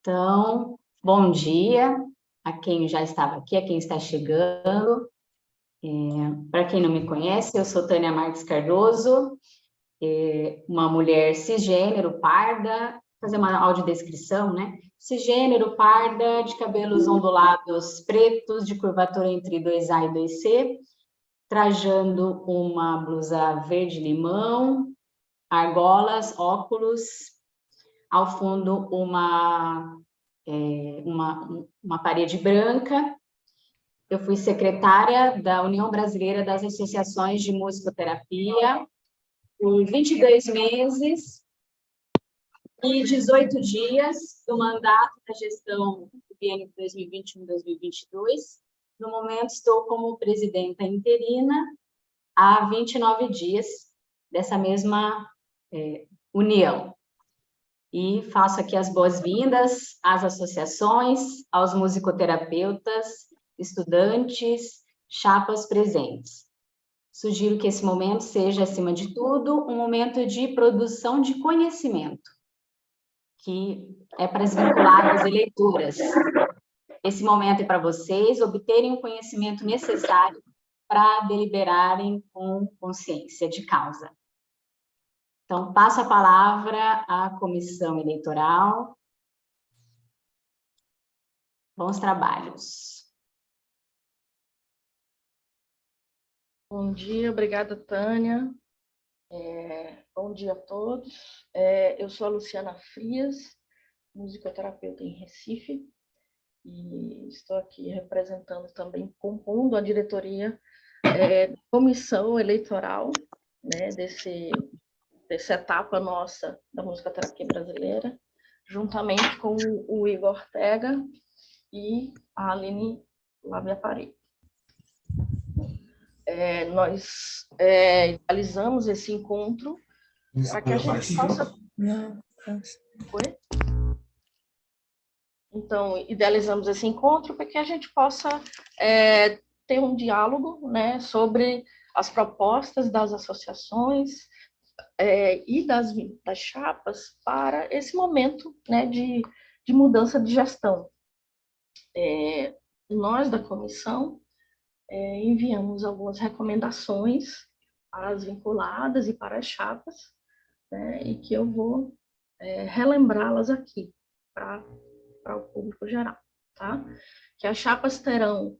Então, bom dia a quem já estava aqui, a quem está chegando. Para quem não me conhece, eu sou Tânia Marques Cardoso, uma mulher cisgênero, parda, vou fazer uma audiodescrição, né? Cisgênero, parda, de cabelos ondulados pretos, de curvatura entre 2A e 2C, trajando uma blusa verde-limão, argolas, óculos, ao fundo uma parede branca. Eu fui secretária da União Brasileira das Associações de Musicoterapia por 22 meses e 18 dias do mandato da gestão do biênio 2021-2022. No momento, estou como presidenta interina há 29 dias dessa mesma união. E faço aqui as boas-vindas às associações, aos musicoterapeutas, estudantes, chapas presentes. Sugiro que esse momento seja, acima de tudo, um momento de produção de conhecimento, que é para as vinculadas e leituras. Esse momento é para vocês obterem o conhecimento necessário para deliberarem com consciência de causa. Então, passo a palavra à comissão eleitoral. Bons trabalhos. Bom dia, obrigada, Tânia. Bom dia a todos. Eu sou a Luciana Frias, musicoterapeuta em Recife, e estou aqui representando também, compondo a diretoria da comissão eleitoral, né, dessa etapa nossa da musicoterapia brasileira, juntamente com o Igor Ortega e a Aline Laviapari. Nós realizamos esse encontro para que a gente possa... Oi? Então, idealizamos esse encontro para que a gente possa ter um diálogo, né, sobre as propostas das associações e das chapas para esse momento, né, de mudança de gestão. Nós, da comissão, enviamos algumas recomendações para as vinculadas e para as chapas, né, e que eu vou relembrá-las aqui para o público geral, tá? Que as chapas terão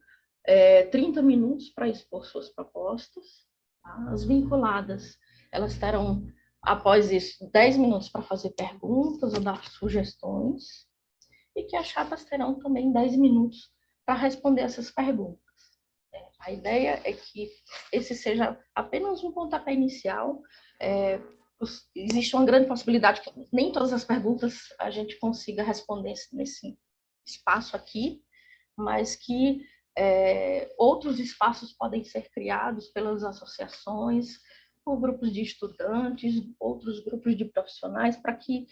30 minutos para expor suas propostas, tá? As vinculadas, elas terão, após isso, 10 minutos para fazer perguntas ou dar sugestões, e que as chapas terão também 10 minutos para responder essas perguntas. A ideia é que esse seja apenas um pontapé inicial. Existe uma grande possibilidade que nem todas as perguntas a gente consiga responder nesse espaço aqui, mas que outros espaços podem ser criados pelas associações, por grupos de estudantes, outros grupos de profissionais, para que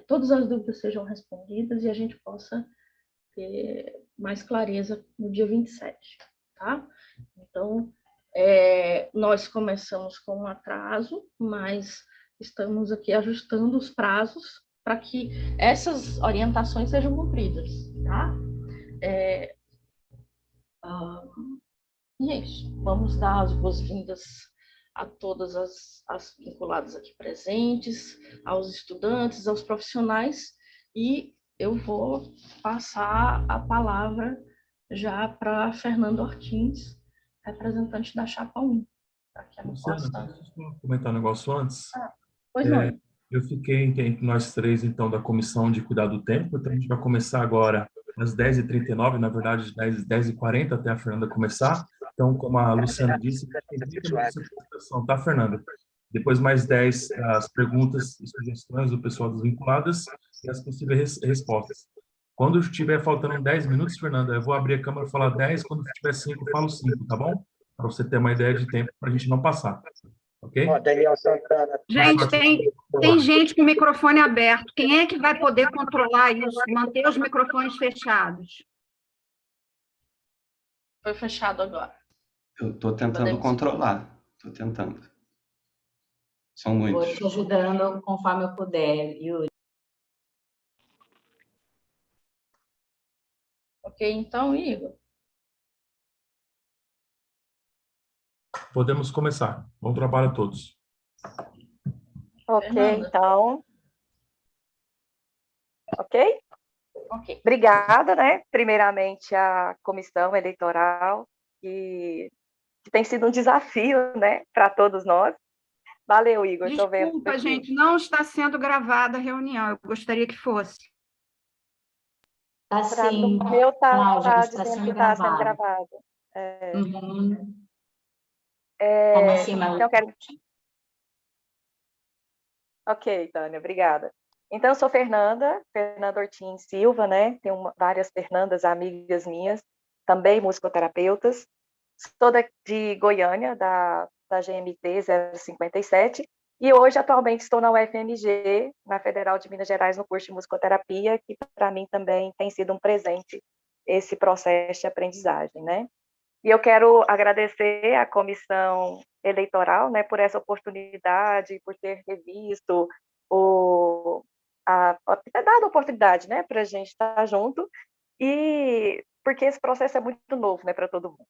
todas as dúvidas sejam respondidas e a gente possa ter mais clareza no dia 27. Tá? Então, nós começamos com um atraso, mas estamos aqui ajustando os prazos para que essas orientações sejam cumpridas. Tá? E é isso. Vamos dar as boas-vindas a todas as vinculadas aqui presentes, aos estudantes, aos profissionais, e eu vou passar a palavra já para Fernando Ortins, representante da Chapa 1. Luciana, deixa eu comentar um negócio antes. Pois não. Eu fiquei entre nós três, então, da comissão de cuidar do tempo, então a gente vai começar agora às 10h39, na verdade, 10h40 até a Fernanda começar. Então, como a Luciana disse, tem 30 minutos de apresentação, tá, Fernanda? Depois mais 10 as perguntas e sugestões do pessoal das vinculadas e as possíveis respostas. Quando estiver faltando 10 minutos, Fernanda, eu vou abrir a câmera e falar 10, quando tiver 5, eu falo 5, tá bom? Para você ter uma ideia de tempo, para a gente não passar. Ok? Gente, tem gente com o microfone aberto. Quem é que vai poder controlar isso, manter os microfones fechados? Foi fechado agora. Eu estou tentando controlar. Estou tentando. São muitos. Vou te ajudando conforme eu puder, Yuri. Ok, então, Igor? Podemos começar. Bom trabalho a todos. Ok, Fernanda? então. Ok? Ok. Obrigada, né? Primeiramente, à comissão eleitoral, que tem sido um desafio, né, para todos nós. Valeu, Igor, estou vendo Desculpa, aqui. gente, não está sendo gravada a reunião. Eu gostaria que fosse. Tá sim, No meu Cláudia, tá está dizendo que sendo está sendo gravado. gravado. Uhum. Tá em cima. Então, quero... Ok, Tânia, obrigada. Então, eu sou Fernanda Ortin Silva, né? Tenho várias Fernandas, amigas minhas, também musicoterapeutas. Sou de Goiânia, da GMT 057, e hoje, atualmente, estou na UFMG, na Federal de Minas Gerais, no curso de musicoterapia, que para mim também tem sido um presente esse processo de aprendizagem, né? E eu quero agradecer à comissão eleitoral, né, por essa oportunidade, por ter revisto, ter dado a oportunidade, né, para a gente estar junto, e porque esse processo é muito novo, né, para todo mundo.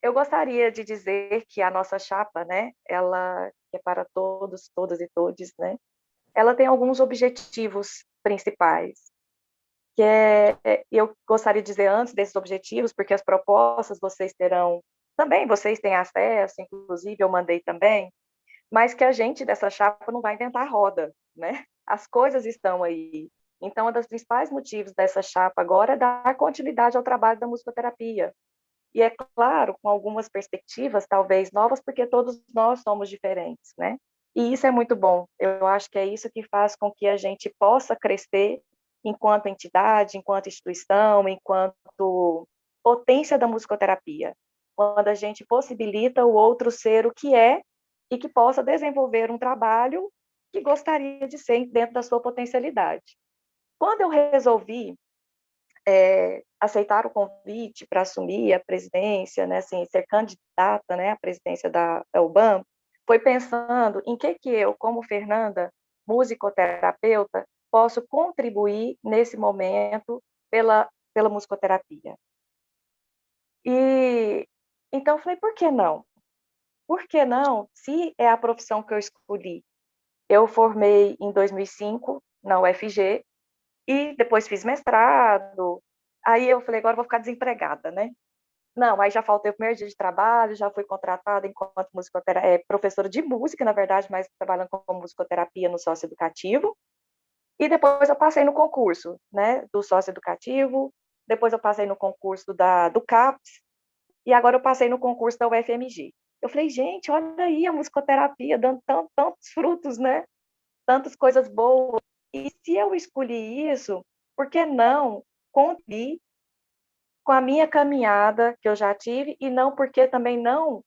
Eu gostaria de dizer que a nossa chapa, né, ela que é para todos, todas e todes, né, ela tem alguns objetivos principais, eu gostaria de dizer antes desses objetivos, porque as propostas vocês terão, também vocês têm acesso, inclusive eu mandei também, mas que a gente dessa chapa não vai inventar roda, né? As coisas estão aí. Então, um dos principais motivos dessa chapa agora é dar continuidade ao trabalho da musicoterapia. E é claro, com algumas perspectivas, talvez novas, porque todos nós somos diferentes, né? E isso é muito bom. Eu acho que é isso que faz com que a gente possa crescer enquanto entidade, enquanto instituição, enquanto potência da musicoterapia. Quando a gente possibilita o outro ser o que é e que possa desenvolver um trabalho que gostaria de ser dentro da sua potencialidade. Quando eu resolvi aceitar o convite para assumir a presidência, né, assim, ser candidata, né, à presidência da UBAM, foi pensando em que eu, como Fernanda, musicoterapeuta, posso contribuir nesse momento pela musicoterapia. E então falei, por que não? Por que não? Se é a profissão que eu escolhi. Eu formei em 2005 na UFG e depois fiz mestrado. Aí eu falei, agora eu vou ficar desempregada, né? Não, aí já faltei o primeiro dia de trabalho, já fui contratada enquanto professora de música, na verdade, mas trabalhando com musicoterapia no socioeducativo. E depois eu passei no concurso, né, do socioeducativo, depois eu passei no concurso do CAPES, e agora eu passei no concurso da UFMG. Eu falei, gente, olha aí a musicoterapia dando tantos frutos, né? Tantas coisas boas. E se eu escolhi isso, por que não contribuir com a minha caminhada que eu já tive e não porque também não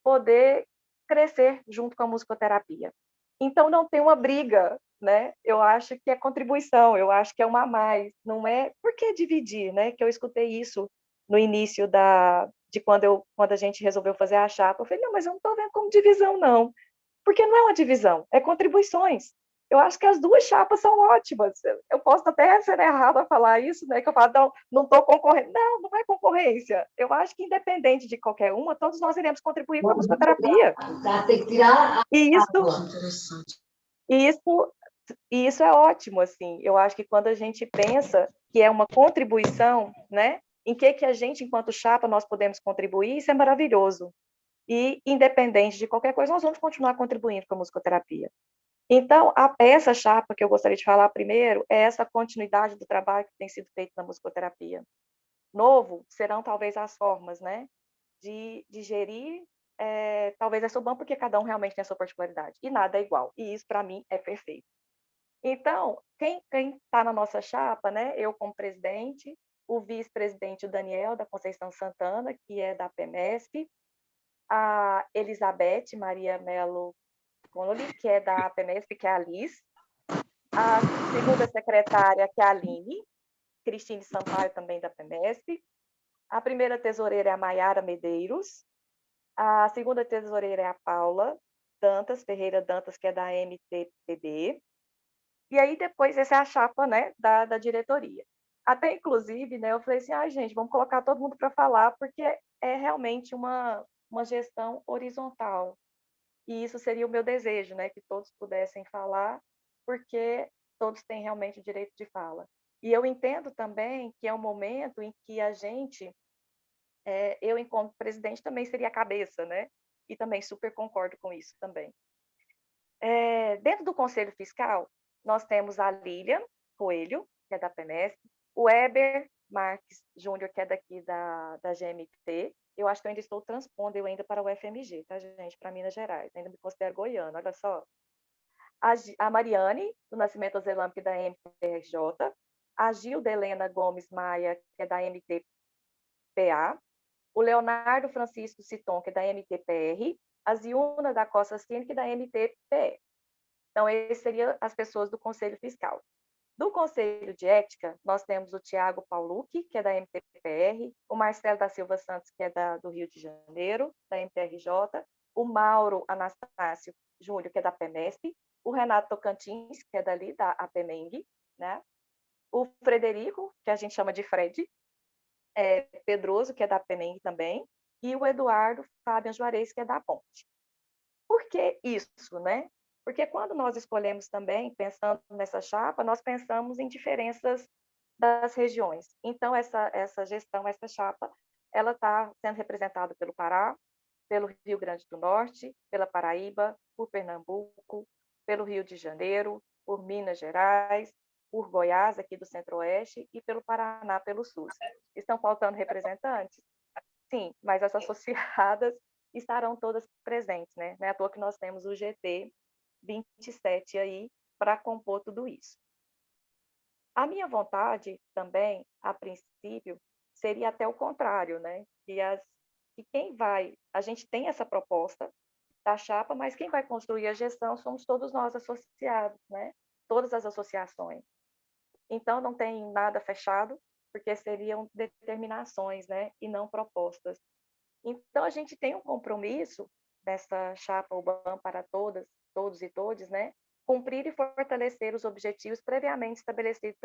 poder crescer junto com a musicoterapia. Então não tem uma briga, né? Eu acho que é contribuição, eu acho que é uma a mais, não é por que dividir, né? Que eu escutei isso no início de quando a gente resolveu fazer a chapa. Eu falei, não, mas eu não estou vendo como divisão, não. Porque não é uma divisão, é contribuições. Eu acho que as duas chapas são ótimas. Eu posso até ser errada a falar isso, né? Que eu falo, não estou concorrendo. Não, não é concorrência. Eu acho que, independente de qualquer uma, todos nós iremos contribuir com a musicoterapia. E isso é ótimo, assim. Eu acho que quando a gente pensa que é uma contribuição, né? Em que a gente, enquanto chapa, nós podemos contribuir, isso é maravilhoso. E, independente de qualquer coisa, nós vamos continuar contribuindo com a musicoterapia. Então, essa chapa que eu gostaria de falar primeiro é essa continuidade do trabalho que tem sido feito na musicoterapia. Novo serão talvez as formas, né, de gerir, talvez essa UBAM, porque cada um realmente tem a sua particularidade, e nada é igual, e isso para mim é perfeito. Então, quem está na nossa chapa, né, eu como presidente, o vice-presidente, o Daniel, da Conceição Santana, que é da PEMESP, a Elizabeth Maria Melo Connolly, que é da PEMESP, que é a Liz, a segunda secretária, que é a Aline, Cristine Sampaio, também da PEMESP, a primeira tesoureira é a Maiara Medeiros, a segunda tesoureira é a Paula Dantas, Ferreira Dantas, que é da MTPB, e aí depois essa é a chapa, né, da diretoria. Até, inclusive, né, eu falei assim, gente, vamos colocar todo mundo para falar, porque é realmente uma gestão horizontal. E isso seria o meu desejo, né, que todos pudessem falar, porque todos têm realmente o direito de fala. E eu entendo também que é um momento em que a gente, eu, enquanto presidente, também seria a cabeça, né? E também super concordo com isso também. Dentro do Conselho Fiscal, nós temos a Lília Coelho, que é da PEMESP, o Heber Marques Júnior, que é daqui da GMT. Eu acho que eu ainda estou transpondo ainda para o FMG, tá, gente? Para Minas Gerais. Ainda me considero goiana, olha só. A Mariane, do Nascimento Azelame, que é da MTRJ. A Gilda Helena Gomes Maia, que é da MTPA. O Leonardo Francisco Citon, que é da MTPR. A Ziuna da Costa Cine, que é da MTPE. Então, essas seriam as pessoas do Conselho Fiscal. Do Conselho de Ética, nós temos o Tiago Paulucci, que é da MTPR, o Marcelo da Silva Santos, que é do Rio de Janeiro, da MTRJ, o Mauro Anastácio Júnior, que é da PEMESP, o Renato Tocantins, que é dali, da APEMENG, né? O Frederico, que a gente chama de Fred, Pedroso, que é da APEMENG também, e o Eduardo Fábio Juarez, que é da Ponte. Por que isso, né? Porque quando nós escolhemos também, pensando nessa chapa, nós pensamos em diferenças das regiões. Então, essa gestão, essa chapa, ela está sendo representada pelo Pará, pelo Rio Grande do Norte, pela Paraíba, por Pernambuco, pelo Rio de Janeiro, por Minas Gerais, por Goiás, aqui do Centro-Oeste, e pelo Paraná, pelo Sul. Estão faltando representantes? Sim, mas as associadas estarão todas presentes, né? Não é à toa que nós temos o GT 27 aí para compor tudo isso. A minha vontade também, a princípio, seria até o contrário, né? Que quem vai, a gente tem essa proposta da chapa, mas quem vai construir a gestão somos todos nós associados, né? Todas as associações. Então, não tem nada fechado, porque seriam determinações, né? E não propostas. Então, a gente tem um compromisso dessa chapa UBAM para todos e todes, né? Cumprir e fortalecer os objetivos previamente estabelecidos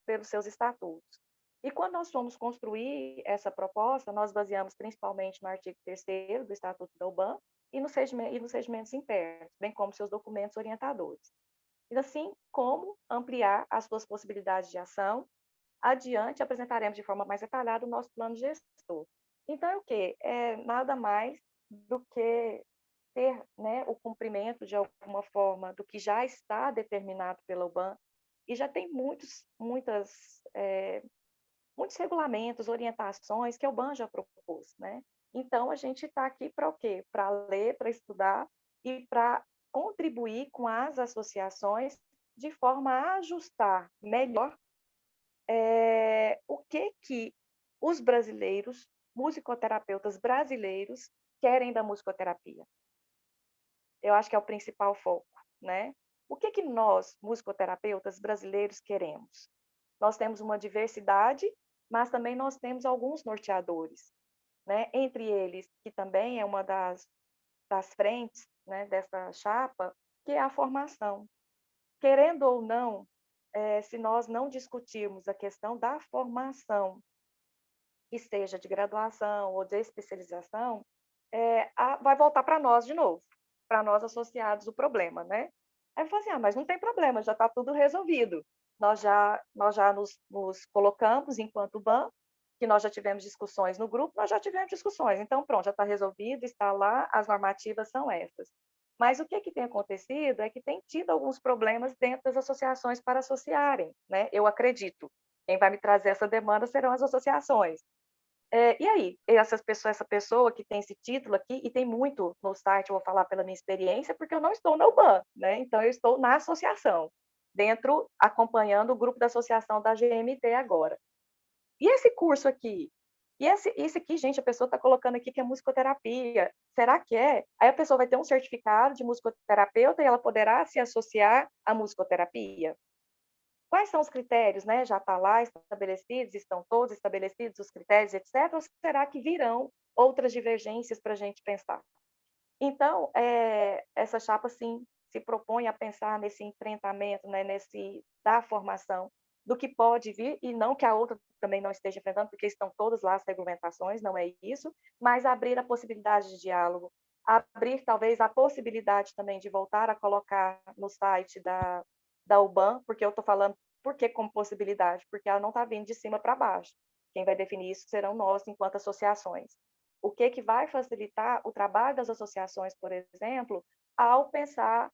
pelos seus estatutos. E quando nós fomos construir essa proposta, nós baseamos principalmente no artigo 3º do Estatuto da UBAM e nos regimentos internos, bem como seus documentos orientadores. E assim como ampliar as suas possibilidades de ação, adiante apresentaremos de forma mais detalhada o nosso plano gestor. Então, é o quê? É nada mais do que ter, né, o cumprimento, de alguma forma, do que já está determinado pela UBAM, e já tem muitos regulamentos, orientações que a UBAM já propôs, né? Então, a gente está aqui para o quê? Para ler, para estudar e para contribuir com as associações de forma a ajustar melhor o que os brasileiros, musicoterapeutas brasileiros, querem da musicoterapia. Eu acho que é o principal foco, né? O que nós, musicoterapeutas brasileiros, queremos? Nós temos uma diversidade, mas também nós temos alguns norteadores, né? Entre eles, que também é uma das frentes, né, dessa chapa, que é a formação. Querendo ou não, se nós não discutirmos a questão da formação, que seja de graduação ou de especialização, vai voltar para nós de novo, para nós associados o problema, né? Aí eu falo assim, mas não tem problema, já está tudo resolvido. Nós já nos colocamos enquanto BAM, que nós já tivemos discussões no grupo, nós já tivemos discussões, então pronto, já está resolvido, está lá, as normativas são essas. Mas o que tem acontecido é que tem tido alguns problemas dentro das associações para associarem, né? Eu acredito. Quem vai me trazer essa demanda serão as associações. E aí, essa pessoa que tem esse título aqui, e tem muito no site, eu vou falar pela minha experiência, porque eu não estou na UBAM, né? Então, eu estou na associação, acompanhando o grupo da associação da GMT agora. E esse curso aqui? E esse aqui, gente, a pessoa está colocando aqui que é musicoterapia. Será que é? Aí a pessoa vai ter um certificado de musicoterapeuta e ela poderá se associar à musicoterapia? Quais são os critérios, né? Já está lá estabelecidos, estão todos estabelecidos os critérios, etc. Ou será que virão outras divergências para a gente pensar? Então, essa chapa, sim, se propõe a pensar nesse enfrentamento, né? Da formação, do que pode vir, e não que a outra também não esteja enfrentando, porque estão todas lá as regulamentações, não é isso, mas abrir a possibilidade de diálogo, abrir talvez a possibilidade também de voltar a colocar no site da UBAN, porque eu estou falando por que como possibilidade? Porque ela não está vindo de cima para baixo. Quem vai definir isso serão nós, enquanto associações. O que vai facilitar o trabalho das associações, por exemplo, ao pensar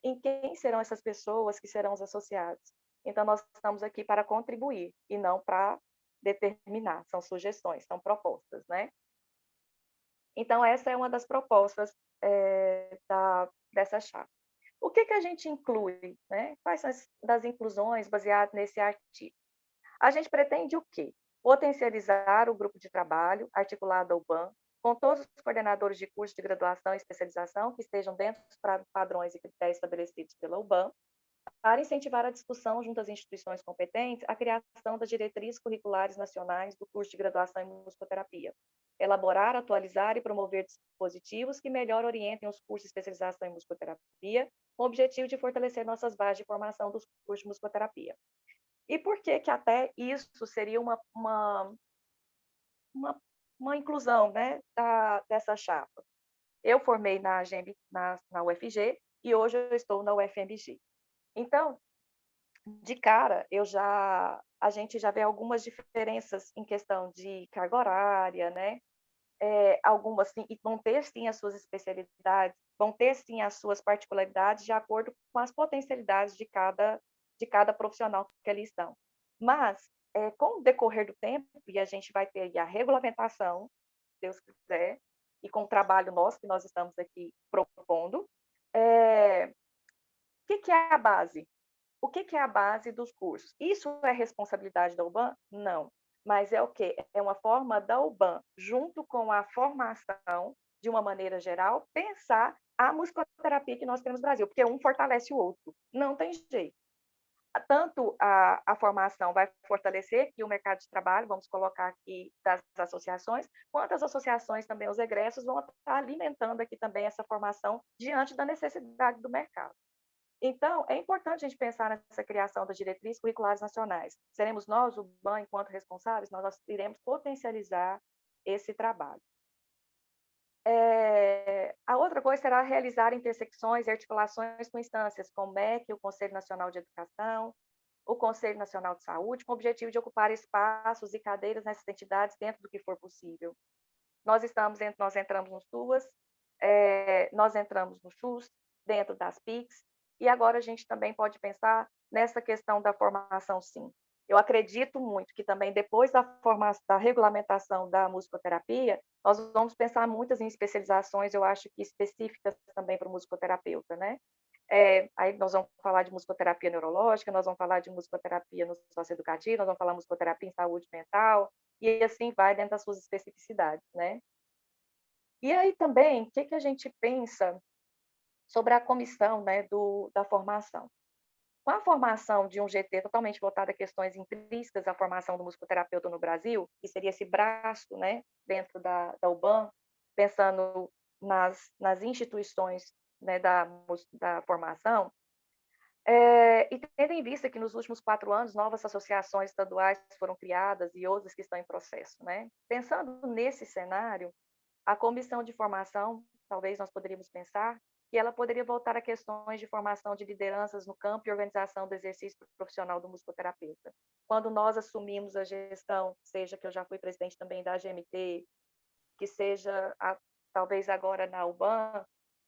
em quem serão essas pessoas que serão os associados. Então, nós estamos aqui para contribuir e não para determinar. São sugestões, são propostas, né? Então, essa é uma das propostas dessa chapa. O que a gente inclui, né? Quais são as das inclusões baseadas nesse artigo? A gente pretende o quê? Potencializar o grupo de trabalho articulado ao BAN, com todos os coordenadores de curso de graduação e especialização que estejam dentro dos padrões e critérios estabelecidos pela UBAN, para incentivar a discussão junto às instituições competentes, a criação das diretrizes curriculares nacionais do curso de graduação em musicoterapia, elaborar, atualizar e promover dispositivos que melhor orientem os cursos de especialização em musicoterapia, com o objetivo de fortalecer nossas bases de formação dos cursos de musicoterapia. E por que até isso seria uma inclusão, né, dessa chapa? Eu formei na UFG e hoje eu estou na UFMG. Então, de cara, a gente já vê algumas diferenças em questão de carga horária, né? Algumas sim, e vão ter sim as suas especialidades, vão ter sim as suas particularidades de acordo com as potencialidades de cada profissional que ali estão. Mas, com o decorrer do tempo, e a gente vai ter aí a regulamentação, se Deus quiser, e com o trabalho nosso que nós estamos aqui propondo, o que é a base? O que é a base dos cursos? Isso é responsabilidade da UBAN? Não. Mas é o quê? É uma forma da UBAN, junto com a formação, de uma maneira geral, pensar a musicoterapia que nós temos no Brasil, porque um fortalece o outro. Não tem jeito. Tanto a formação vai fortalecer que o mercado de trabalho, vamos colocar aqui das associações, quanto as associações também, os egressos, vão estar alimentando aqui também essa formação diante da necessidade do mercado. Então, é importante a gente pensar nessa criação das diretrizes curriculares nacionais. Seremos nós, o BAN, enquanto responsáveis, nós iremos potencializar esse trabalho. A outra coisa será realizar intersecções e articulações com instâncias como o MEC, o Conselho Nacional de Educação, o Conselho Nacional de Saúde, com o objetivo de ocupar espaços e cadeiras nessas entidades dentro do que for possível. Nós entramos no SUAS, nós entramos no SUS, dentro das PICs, e agora a gente também pode pensar nessa questão da formação, sim. Eu acredito muito que também depois da regulamentação da musicoterapia, nós vamos pensar muitas em especializações, eu acho que específicas também para o musicoterapeuta, né? Aí nós vamos falar de musicoterapia neurológica, nós vamos falar de musicoterapia no socioeducativo, nós vamos falar de musicoterapia em saúde mental, e assim vai dentro das suas especificidades, né? E aí também, o que a gente pensa sobre a comissão, né, da formação? Com a formação de um GT totalmente voltado a questões intrínsecas à formação do musicoterapeuta no Brasil, que seria esse braço, né, dentro da UBAN, pensando nas instituições, né, da formação, e tendo em vista que nos últimos 4 anos novas associações estaduais foram criadas e outras que estão em processo, né? Pensando nesse cenário, a comissão de formação, talvez nós poderíamos pensar, que ela poderia voltar a questões de formação de lideranças no campo e organização do exercício profissional do musicoterapeuta. Quando nós assumimos a gestão, seja que eu já fui presidente também da AGMT, que seja talvez agora na UBAN,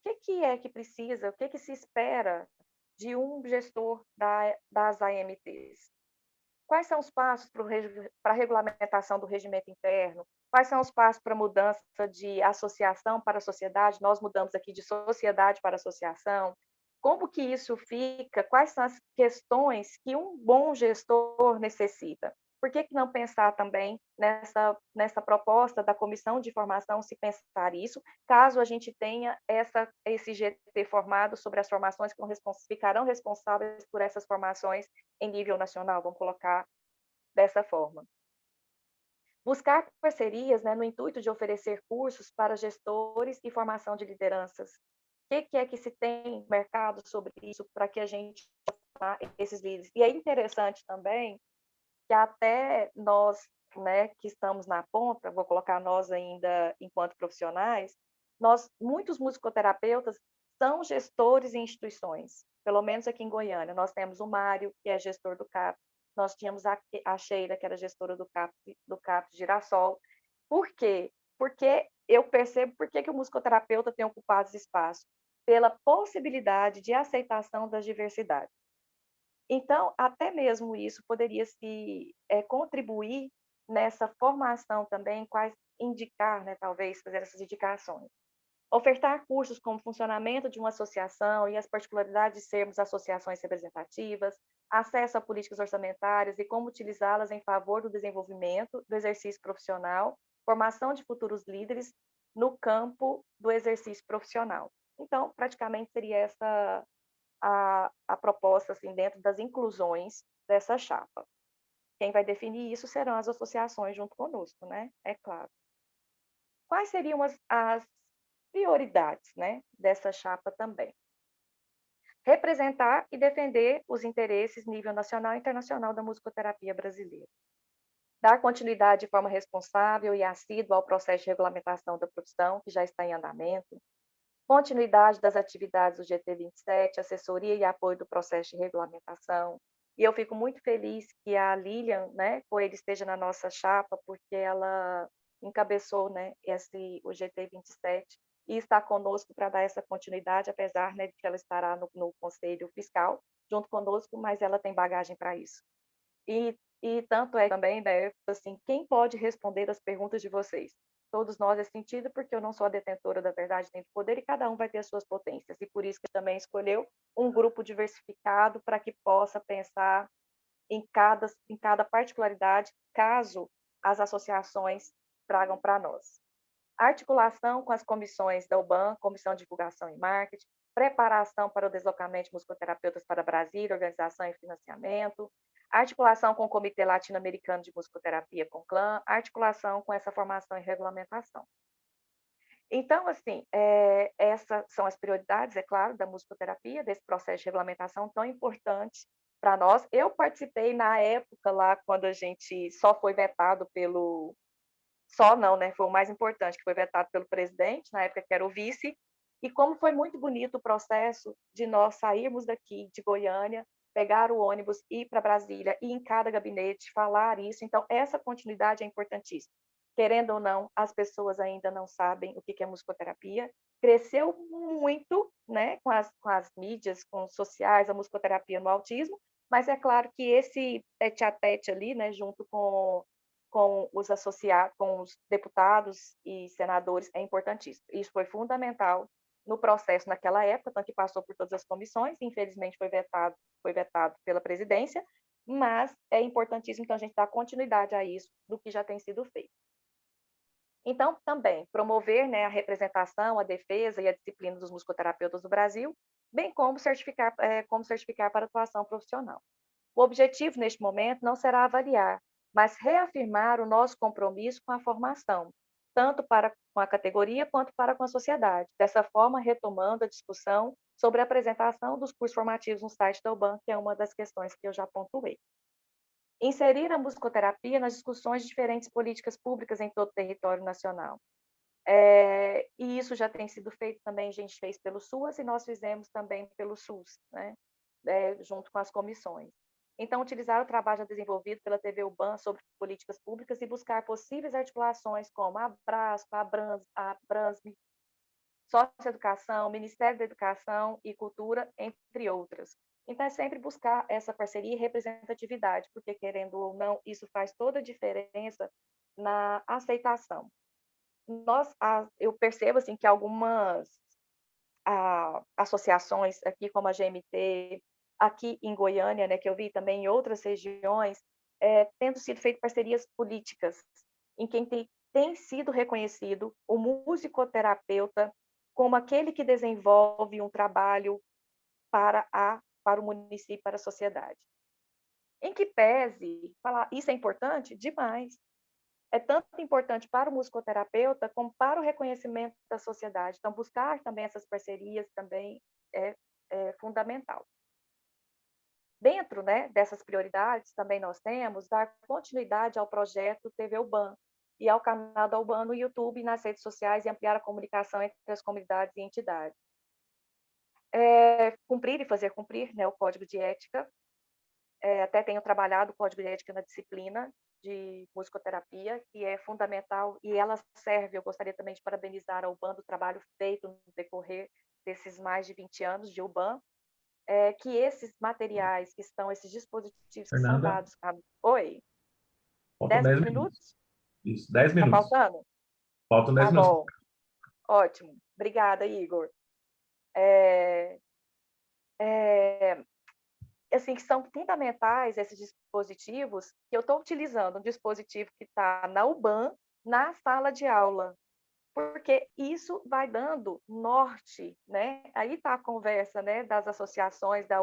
o que é que precisa, o que se espera de um gestor das AMTs? Quais são os passos para a regulamentação do regimento interno? Quais são os passos para a mudança de associação para a sociedade? Nós mudamos aqui de sociedade para associação. Como que isso fica? Quais são as questões que um bom gestor necessita? Por que não pensar também nessa proposta da comissão de formação, se pensar isso, caso a gente tenha esse GT formado sobre as formações que ficarão responsáveis por essas formações em nível nacional, vamos colocar dessa forma. Buscar parcerias, né, no intuito de oferecer cursos para gestores e formação de lideranças. O que é que se tem no mercado sobre isso para que a gente esses líderes. E é interessante também que até nós, né, que estamos na ponta, vou colocar nós ainda enquanto profissionais, muitos musicoterapeutas são gestores em instituições, pelo menos aqui em Goiânia. Nós temos o Mário, que é gestor do CAP, nós tínhamos a Sheila, que era gestora do CAP Girassol. Por quê? Porque eu percebo por que o musicoterapeuta tem ocupado esse espaço, pela possibilidade de aceitação das diversidades. Então, até mesmo isso poderia se contribuir nessa formação também, quais indicar, né, talvez, fazer essas indicações. Ofertar cursos como funcionamento de uma associação e as particularidades de sermos associações representativas, acesso a políticas orçamentárias e como utilizá-las em favor do desenvolvimento do exercício profissional, formação de futuros líderes no campo do exercício profissional. Então, praticamente seria essa a proposta, assim, dentro das inclusões dessa chapa. Quem vai definir isso serão as associações junto conosco, né? É claro. Quais seriam as prioridades, né, dessa chapa também? Representar e defender os interesses nível nacional e internacional da musicoterapia brasileira. Dar continuidade de forma responsável e assídua ao processo de regulamentação da profissão, que já está em andamento. Continuidade das atividades do GT27, assessoria e apoio do processo de regulamentação. E eu fico muito feliz que a Lilian, né, Coelho esteja na nossa chapa, porque ela encabeçou, né, o GT27 e está conosco para dar essa continuidade, apesar, né, de que ela estará no Conselho Fiscal junto conosco, mas ela tem bagagem para isso. E tanto é também, né, assim, quem pode responder as perguntas de vocês? Todos nós é sentido, porque eu não sou a detentora da verdade nem do poder, e cada um vai ter as suas potências, e por isso que também escolheu um grupo diversificado para que possa pensar em cada particularidade, caso as associações tragam para nós. Articulação com as comissões da UBAN, Comissão de Divulgação e Marketing, preparação para o deslocamento de musicoterapeutas para Brasília, organização e financiamento, articulação com o Comitê Latino-Americano de Musicoterapia, CONCLAM, articulação com essa formação e regulamentação. Então, assim, essas são as prioridades, é claro, da musicoterapia, desse processo de regulamentação tão importante para nós. Eu participei na época lá, quando a gente só foi vetado pelo... Só não, né? Foi o mais importante, que foi vetado pelo presidente, na época que era o vice, e como foi muito bonito o processo de nós sairmos daqui de Goiânia, pegar o ônibus, ir para Brasília, ir em cada gabinete, falar isso. Então, essa continuidade é importantíssima. Querendo ou não, as pessoas ainda não sabem o que é musicoterapia. Cresceu muito, né, com as mídias, com os sociais, a musicoterapia no autismo, mas é claro que esse tete-a-tete ali, né, junto com os associados, com os deputados e senadores, é importantíssimo. Isso foi fundamental no processo naquela época, tanto que passou por todas as comissões, infelizmente foi vetado pela presidência, mas é importantíssimo, então, a gente dar continuidade a isso, do que já tem sido feito. Então, também, promover, né, a representação, a defesa e a disciplina dos musicoterapeutas do Brasil, bem como certificar para atuação profissional. O objetivo, neste momento, não será avaliar, mas reafirmar o nosso compromisso com a formação, tanto para com a categoria quanto para com a sociedade. Dessa forma, retomando a discussão sobre a apresentação dos cursos formativos no site da UBAN, que é uma das questões que eu já pontuei. Inserir a musicoterapia nas discussões de diferentes políticas públicas em todo o território nacional. E isso já tem sido feito também, a gente fez pelo SUAS e nós fizemos também pelo SUS, né? Junto com as comissões. Então, utilizar o trabalho já desenvolvido pela TV UBAN sobre políticas públicas e buscar possíveis articulações como a Abrasco, a Abransme, Socioeducação, Ministério da Educação e Cultura, entre outras. Então, é sempre buscar essa parceria e representatividade, porque, querendo ou não, isso faz toda a diferença na aceitação. Eu percebo assim, que algumas associações, aqui como a GMT, aqui em Goiânia, né, que eu vi também em outras regiões, tendo sido feitas parcerias políticas, em quem tem sido reconhecido o musicoterapeuta como aquele que desenvolve um trabalho para o município, para a sociedade. Em que pese, falar isso é importante? Demais. É tanto importante para o musicoterapeuta como para o reconhecimento da sociedade. Então, buscar também essas parcerias também é fundamental. Dentro, né, dessas prioridades, também nós temos dar continuidade ao projeto TV UBAN e ao canal da UBAN no YouTube e nas redes sociais e ampliar a comunicação entre as comunidades e entidades. Cumprir e fazer cumprir, né, o Código de Ética. Até tenho trabalhado o Código de Ética na disciplina de musicoterapia, que é fundamental, e ela serve, eu gostaria também de parabenizar a UBAN do trabalho feito no decorrer desses mais de 20 anos de UBAN, que esses materiais que estão, esses dispositivos que são Fernanda, dados... Oi? faltam 10 10 minutos. minutos? Isso, 10 Tá minutos. faltando? Faltam 10 Tá minutos. bom. Ótimo. Obrigada, Igor. É, assim, que são fundamentais esses dispositivos, que eu estou utilizando um dispositivo que está na UBAN, na sala de aula, porque isso vai dando norte, né? Aí está a conversa, né, das associações da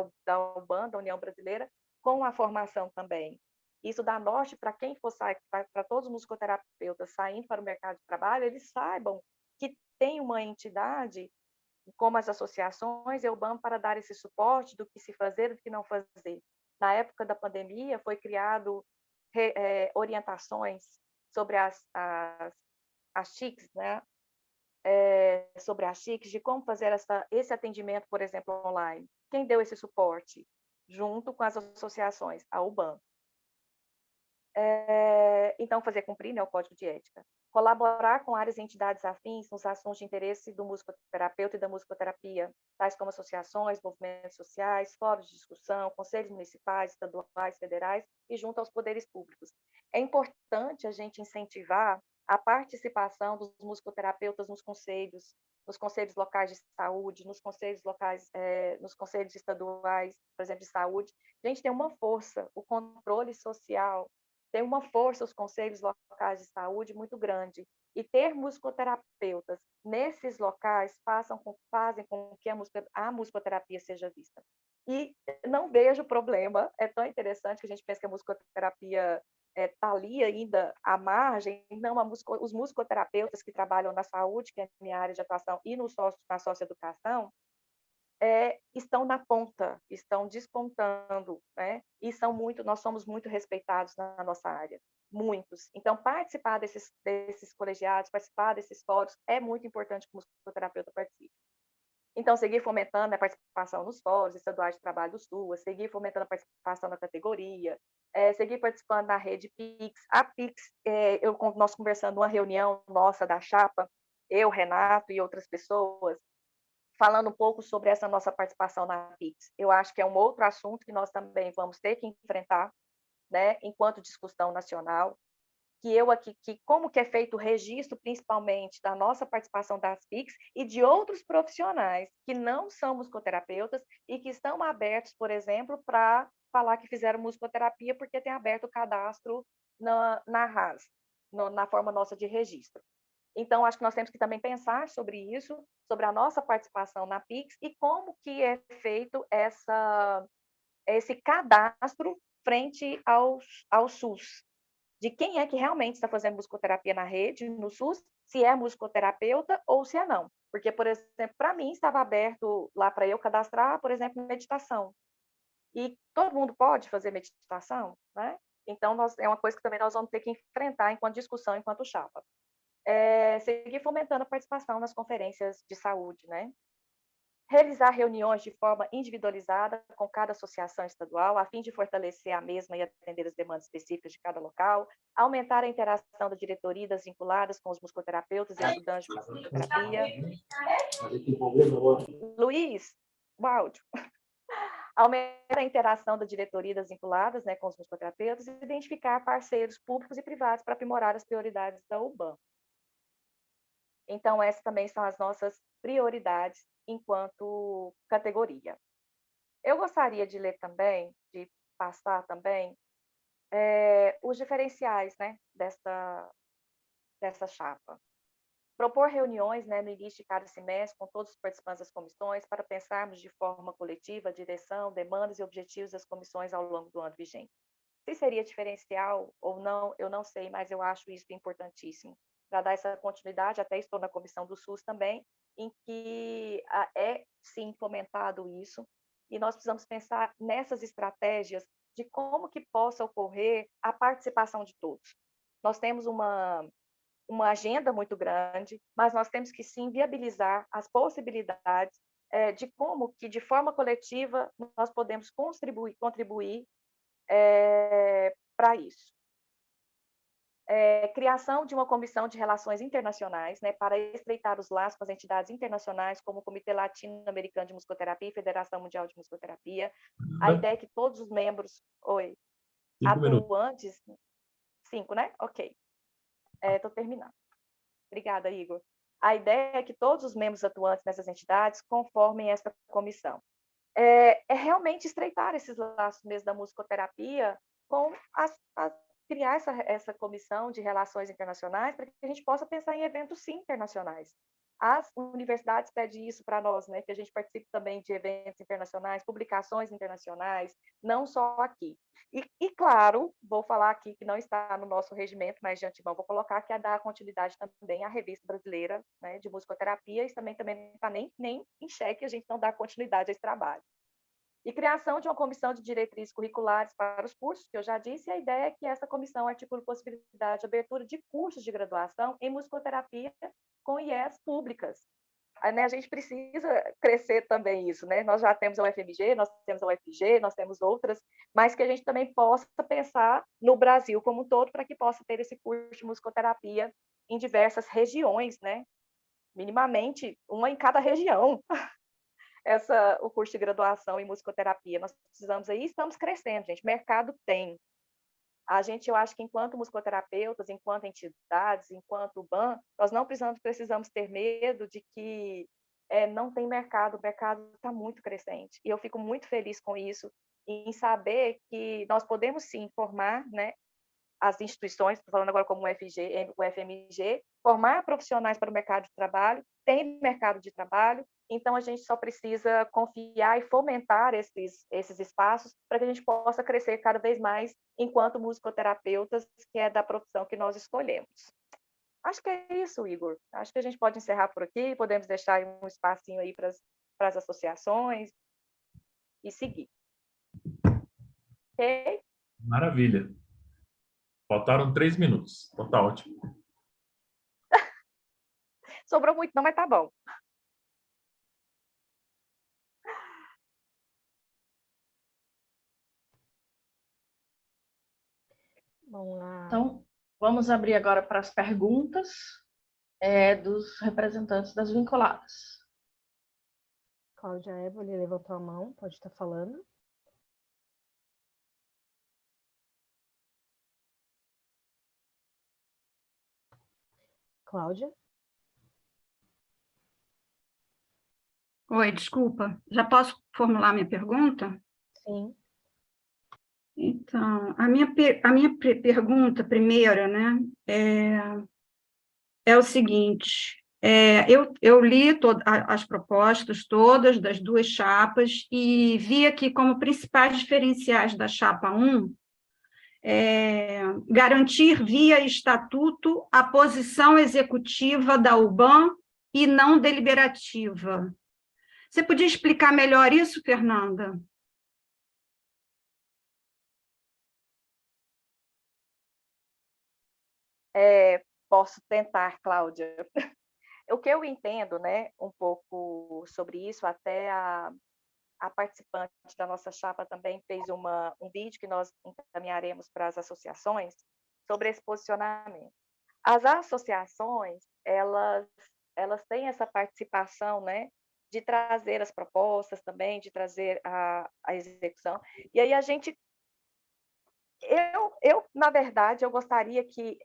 UBAN, da União Brasileira, com a formação também. Isso dá norte para quem for sair, para todos os musicoterapeutas saindo para o mercado de trabalho, eles saibam que tem uma entidade como as associações e o UBAN para dar esse suporte do que se fazer e do que não fazer. Na época da pandemia, foi criado orientações sobre as TICs, né? Sobre as TICs, de como fazer esse atendimento, por exemplo, online. Quem deu esse suporte? Junto com as associações, a UBAN. Então, fazer cumprir, né, o Código de Ética. Colaborar com áreas e entidades afins nos assuntos de interesse do musicoterapeuta e da musicoterapia, tais como associações, movimentos sociais, fóruns de discussão, conselhos municipais, estaduais, federais e junto aos poderes públicos. É importante a gente incentivar a participação dos musicoterapeutas nos conselhos locais de saúde, nos conselhos locais, nos conselhos estaduais, por exemplo, de saúde. A gente tem uma força, o controle social, tem uma força os conselhos locais de saúde muito grande. E ter musicoterapeutas nesses locais fazem com que a musicoterapia seja vista. E não vejo problema, é tão interessante que a gente pensa que a musicoterapia está ali ainda à margem. Não, os musicoterapeutas que trabalham na saúde, que é a minha área de atuação, e na socioeducação, estão na ponta, estão despontando, né? E nós somos muito respeitados na nossa área, muitos. Então, participar desses colegiados, participar desses fóruns é muito importante que o musicoterapeuta participe. Então, seguir fomentando a participação nos fóruns estaduais de trabalho do SUA, seguir fomentando a participação na categoria, seguir participando na rede PIX. A PIX, nós conversando numa reunião nossa da chapa, eu, Renato e outras pessoas, falando um pouco sobre essa nossa participação na PIX. Eu acho que é um outro assunto que nós também vamos ter que enfrentar, né, enquanto discussão nacional, que como que é feito o registro, principalmente, da nossa participação das PICs e de outros profissionais que não são musicoterapeutas e que estão abertos, por exemplo, para falar que fizeram musicoterapia porque tem aberto o cadastro na RAS, na forma nossa de registro. Então, acho que nós temos que também pensar sobre isso, sobre a nossa participação na PIX e como que é feito esse cadastro frente ao SUS, de quem é que realmente está fazendo musicoterapia na rede, no SUS, se é musicoterapeuta ou se é não. Porque, por exemplo, para mim estava aberto lá para eu cadastrar, por exemplo, meditação. E todo mundo pode fazer meditação, né? Então, é uma coisa que também nós vamos ter que enfrentar enquanto discussão, enquanto chapa. Seguir fomentando a participação nas conferências de saúde, né? Realizar reuniões de forma individualizada com cada associação estadual, a fim de fortalecer a mesma e atender as demandas específicas de cada local, aumentar a interação da diretoria e das vinculadas com os musicoterapeutas e estudantes de musicoterapia. Luiz, o áudio. Aumentar a interação da diretoria das vinculadas, né, com os musicoterapeutas e identificar parceiros públicos e privados para aprimorar as prioridades da UBAN. Então, essas também são as nossas prioridades enquanto categoria. Eu gostaria de ler também, de passar também, os diferenciais, né, dessa chapa. Propor reuniões, né, no início de cada semestre com todos os participantes das comissões para pensarmos de forma coletiva a direção, demandas e objetivos das comissões ao longo do ano vigente. Se seria diferencial ou não, eu não sei, mas eu acho isso importantíssimo. Para dar essa continuidade, até estou na comissão do SUS também, em que sim fomentado isso, e nós precisamos pensar nessas estratégias de como que possa ocorrer a participação de todos. Nós temos uma agenda muito grande, mas nós temos que sim viabilizar as possibilidades de como que, de forma coletiva, nós podemos contribuir para isso. Criação de uma comissão de relações internacionais, né, para estreitar os laços com as entidades internacionais, como o Comitê Latino-Americano de Musicoterapia e Federação Mundial de Musicoterapia. A ideia é que todos os membros... Oi. 5 minutos. Atuantes... 5, né? Ok. Estou terminando. Obrigada, Igor. A ideia é que todos os membros atuantes nessas entidades conformem esta comissão. É realmente estreitar esses laços mesmo da musicoterapia com criar essa comissão de relações internacionais para que a gente possa pensar em eventos, sim, internacionais. As universidades pedem isso para nós, né, que a gente participe também de eventos internacionais, publicações internacionais, não só aqui. E claro, vou falar aqui que não está no nosso regimento, mas de antemão vou colocar que é dar continuidade também à Revista Brasileira, né, de Musicoterapia, isso também não está nem em xeque, a gente não dá continuidade a esse trabalho. E criação de uma comissão de diretrizes curriculares para os cursos, que eu já disse, e a ideia é que essa comissão articule possibilidade de abertura de cursos de graduação em musicoterapia com IES públicas. Né, a gente precisa crescer também isso, né? Nós já temos a UFMG, nós temos a UFG, nós temos outras, mas que a gente também possa pensar no Brasil como um todo para que possa ter esse curso de musicoterapia em diversas regiões, né? Minimamente, uma em cada região. O curso de graduação em musicoterapia. Nós precisamos aí, estamos crescendo, gente. Mercado tem. Eu acho que enquanto musicoterapeutas, enquanto entidades, enquanto BAN, nós não precisamos ter medo de que não tem mercado. O mercado está muito crescente. E eu fico muito feliz com isso, em saber que nós podemos sim formar, né, as instituições, estou falando agora como o FMG, formar profissionais para o mercado de trabalho, tem mercado de trabalho, então a gente só precisa confiar e fomentar esses espaços para que a gente possa crescer cada vez mais enquanto musicoterapeutas, que é da profissão que nós escolhemos. Acho que é isso, Igor. Acho que a gente pode encerrar por aqui, podemos deixar um espacinho aí para as associações e seguir. Ok? Maravilha. Faltaram 3 minutos. Então tá ótimo. Sobrou muito não, mas tá bom. Bom, então, vamos abrir agora para as perguntas dos representantes das vinculadas. Cláudia Évoli levantou a mão, pode estar falando. Cláudia? Oi, desculpa. Já posso formular minha pergunta? Sim. Então, a minha pergunta primeira, né, é o seguinte, eu li as propostas todas das duas chapas e vi aqui como principais diferenciais da chapa 1, garantir via estatuto a posição executiva da UBAN e não deliberativa. Você podia explicar melhor isso, Fernanda? Posso tentar, Cláudia. O que eu entendo, né, um pouco sobre isso, até a participante da nossa chapa também fez um vídeo que nós encaminharemos para as associações sobre esse posicionamento. As associações, elas têm essa participação, né, de trazer as propostas também, de trazer a execução. E aí a gente... na verdade, eu gostaria que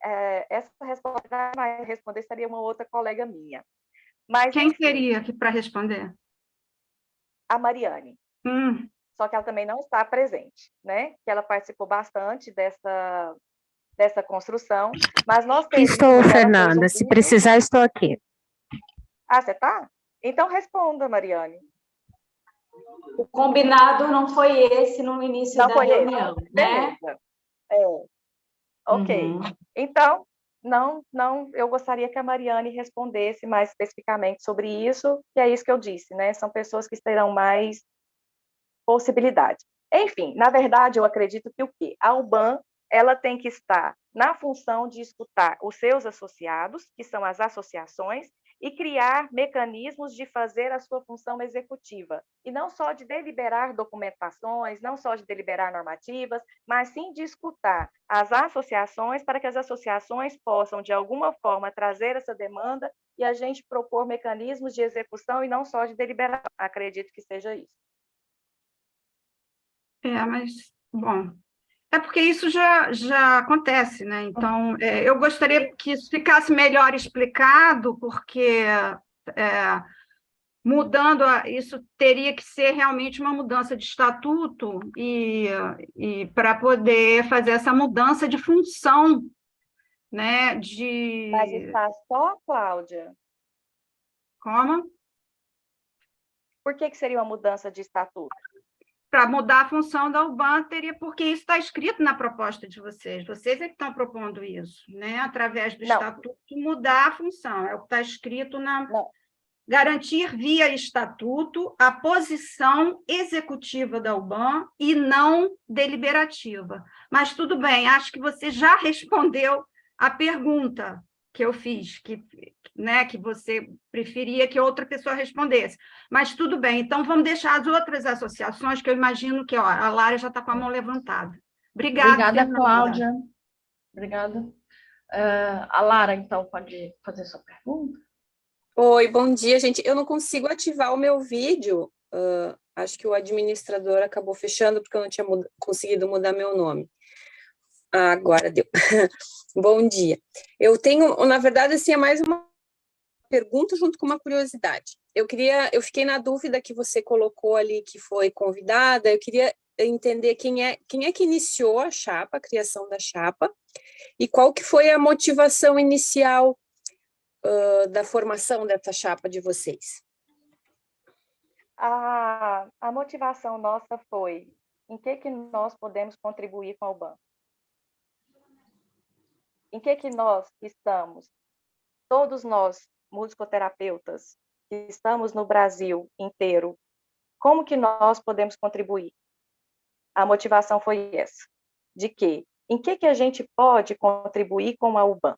essa resposta vai responder seria uma outra colega minha. Mas, quem seria aqui para responder? A Mariane. Só que ela também não está presente, né? Que ela participou bastante dessa construção, mas nós temos... Estou, Fernanda. Se precisar, estou aqui. Ah, você está? Então responda, Mariane. O combinado não foi esse no início da reunião, né? Ok. Então, eu gostaria que a Mariane respondesse mais especificamente sobre isso, que é isso que eu disse, né? São pessoas que estarão mais possibilidade. Enfim, na verdade, eu acredito que o quê? A UBAN, ela tem que estar na função de escutar os seus associados, que são as associações, e criar mecanismos de fazer a sua função executiva. E não só de deliberar documentações, não só de deliberar normativas, mas sim de escutar as associações para que as associações possam, de alguma forma, trazer essa demanda e a gente propor mecanismos de execução e não só de deliberação. Acredito que seja isso. Mas, bom, é porque isso já acontece, né? Então, eu gostaria que isso ficasse melhor explicado, porque isso teria que ser realmente uma mudança de estatuto e para poder fazer essa mudança de função, né? Mas está só, Cláudia? Como? Por que seria uma mudança de estatuto? Para mudar a função da UBAN, porque isso está escrito na proposta de vocês. Vocês é que estão propondo isso, né? Através do estatuto, mudar a função. É o que está escrito na... Garantir via estatuto a posição executiva da UBAN e não deliberativa. Mas tudo bem, acho que você já respondeu a pergunta que eu fiz, que você preferia que outra pessoa respondesse. Mas tudo bem, então vamos deixar as outras associações, que eu imagino que a Lara já está com a mão levantada. Obrigada, Fernanda. Cláudia. Obrigada. A Lara, então, pode fazer sua pergunta? Oi, bom dia, gente. Eu não consigo ativar o meu vídeo. Acho que o administrador acabou fechando porque eu não tinha conseguido mudar meu nome. Agora deu. Bom dia. Eu tenho, na verdade, assim, é mais uma pergunta junto com uma curiosidade. Eu fiquei na dúvida que você colocou ali que foi convidada. Eu queria entender quem é que iniciou a chapa, a criação da chapa, e qual que foi a motivação inicial da formação dessa chapa de vocês. A motivação nossa foi em que nós podemos contribuir com a UBAN? Em que nós estamos, todos nós, musicoterapeutas, que estamos no Brasil inteiro, como que nós podemos contribuir? A motivação foi essa, de que, em que a gente pode contribuir com a UBAN?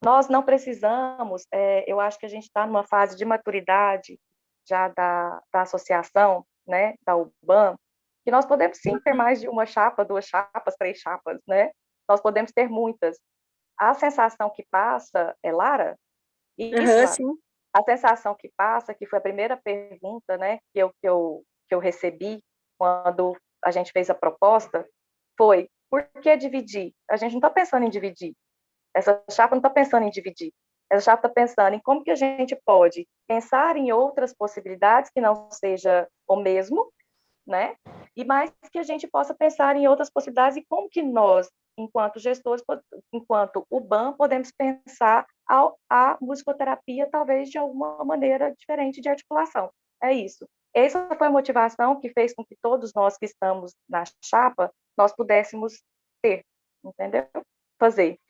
Nós não precisamos, eu acho que a gente está numa fase de maturidade já da associação, né, da UBAN, que nós podemos sim ter mais de uma chapa, 2 chapas, 3 chapas, né? Nós podemos ter muitas. A sensação que passa, Lara? Isso, sim. A sensação que passa, que foi a primeira pergunta, né, que eu recebi quando a gente fez a proposta, foi: por que dividir? A gente não está pensando em dividir. Essa chapa não está pensando em dividir. Essa chapa está pensando em como que a gente pode pensar em outras possibilidades que não seja o mesmo, né? E mais que a gente possa pensar em outras possibilidades e como que nós, enquanto gestores, enquanto UBAN, podemos pensar a musicoterapia talvez de alguma maneira diferente de articulação. É isso. Essa foi a motivação que fez com que todos nós que estamos na chapa, nós pudéssemos ter, entendeu? Fazer.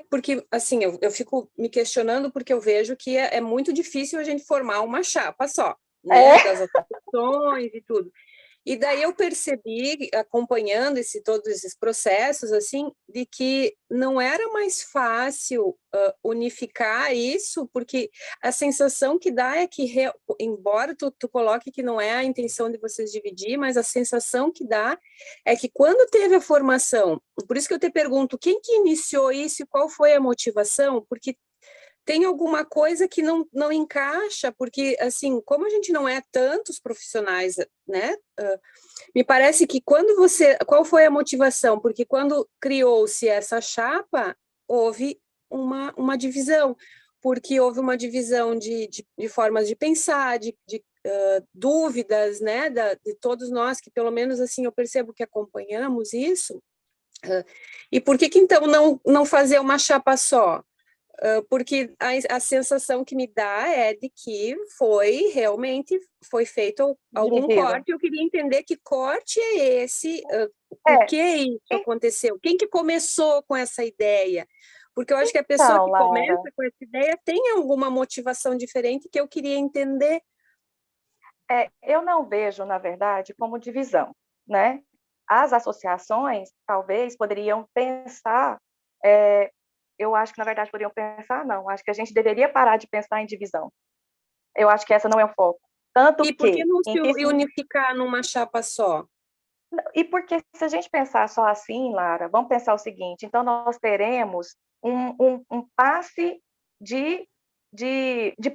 Porque, assim, eu fico me questionando porque eu vejo que é muito difícil a gente formar uma chapa só, né? Das associações e tudo. E daí eu percebi, acompanhando todos esses processos, assim, de que não era mais fácil unificar isso, porque a sensação que dá é que, embora tu coloque que não é a intenção de vocês dividir, mas a sensação que dá é que quando teve a formação, por isso que eu te pergunto, quem que iniciou isso e qual foi a motivação? Porque tem alguma coisa que não encaixa, porque, assim, como a gente não é tantos profissionais, né, me parece que qual foi a motivação? Porque quando criou-se essa chapa, houve uma divisão, porque houve uma divisão de formas de pensar, de dúvidas, né, de todos nós, que pelo menos, assim, eu percebo que acompanhamos isso, e por que então não fazer uma chapa só? Porque a sensação que me dá é de que realmente foi feito algum corte. Eu queria entender que corte é esse, por que isso aconteceu, quem que começou com essa ideia, porque eu acho que a pessoa que começa com essa ideia tem alguma motivação diferente que eu queria entender. Eu não vejo, na verdade, como divisão, né? As associações, talvez, poderiam pensar, eu acho que, na verdade, poderiam pensar, não, acho que a gente deveria parar de pensar em divisão. Eu acho que essa não é o foco. Tanto E por que não em se unificar numa chapa só? E porque se a gente pensar só assim, Lara, vamos pensar o seguinte, então nós teremos um passe de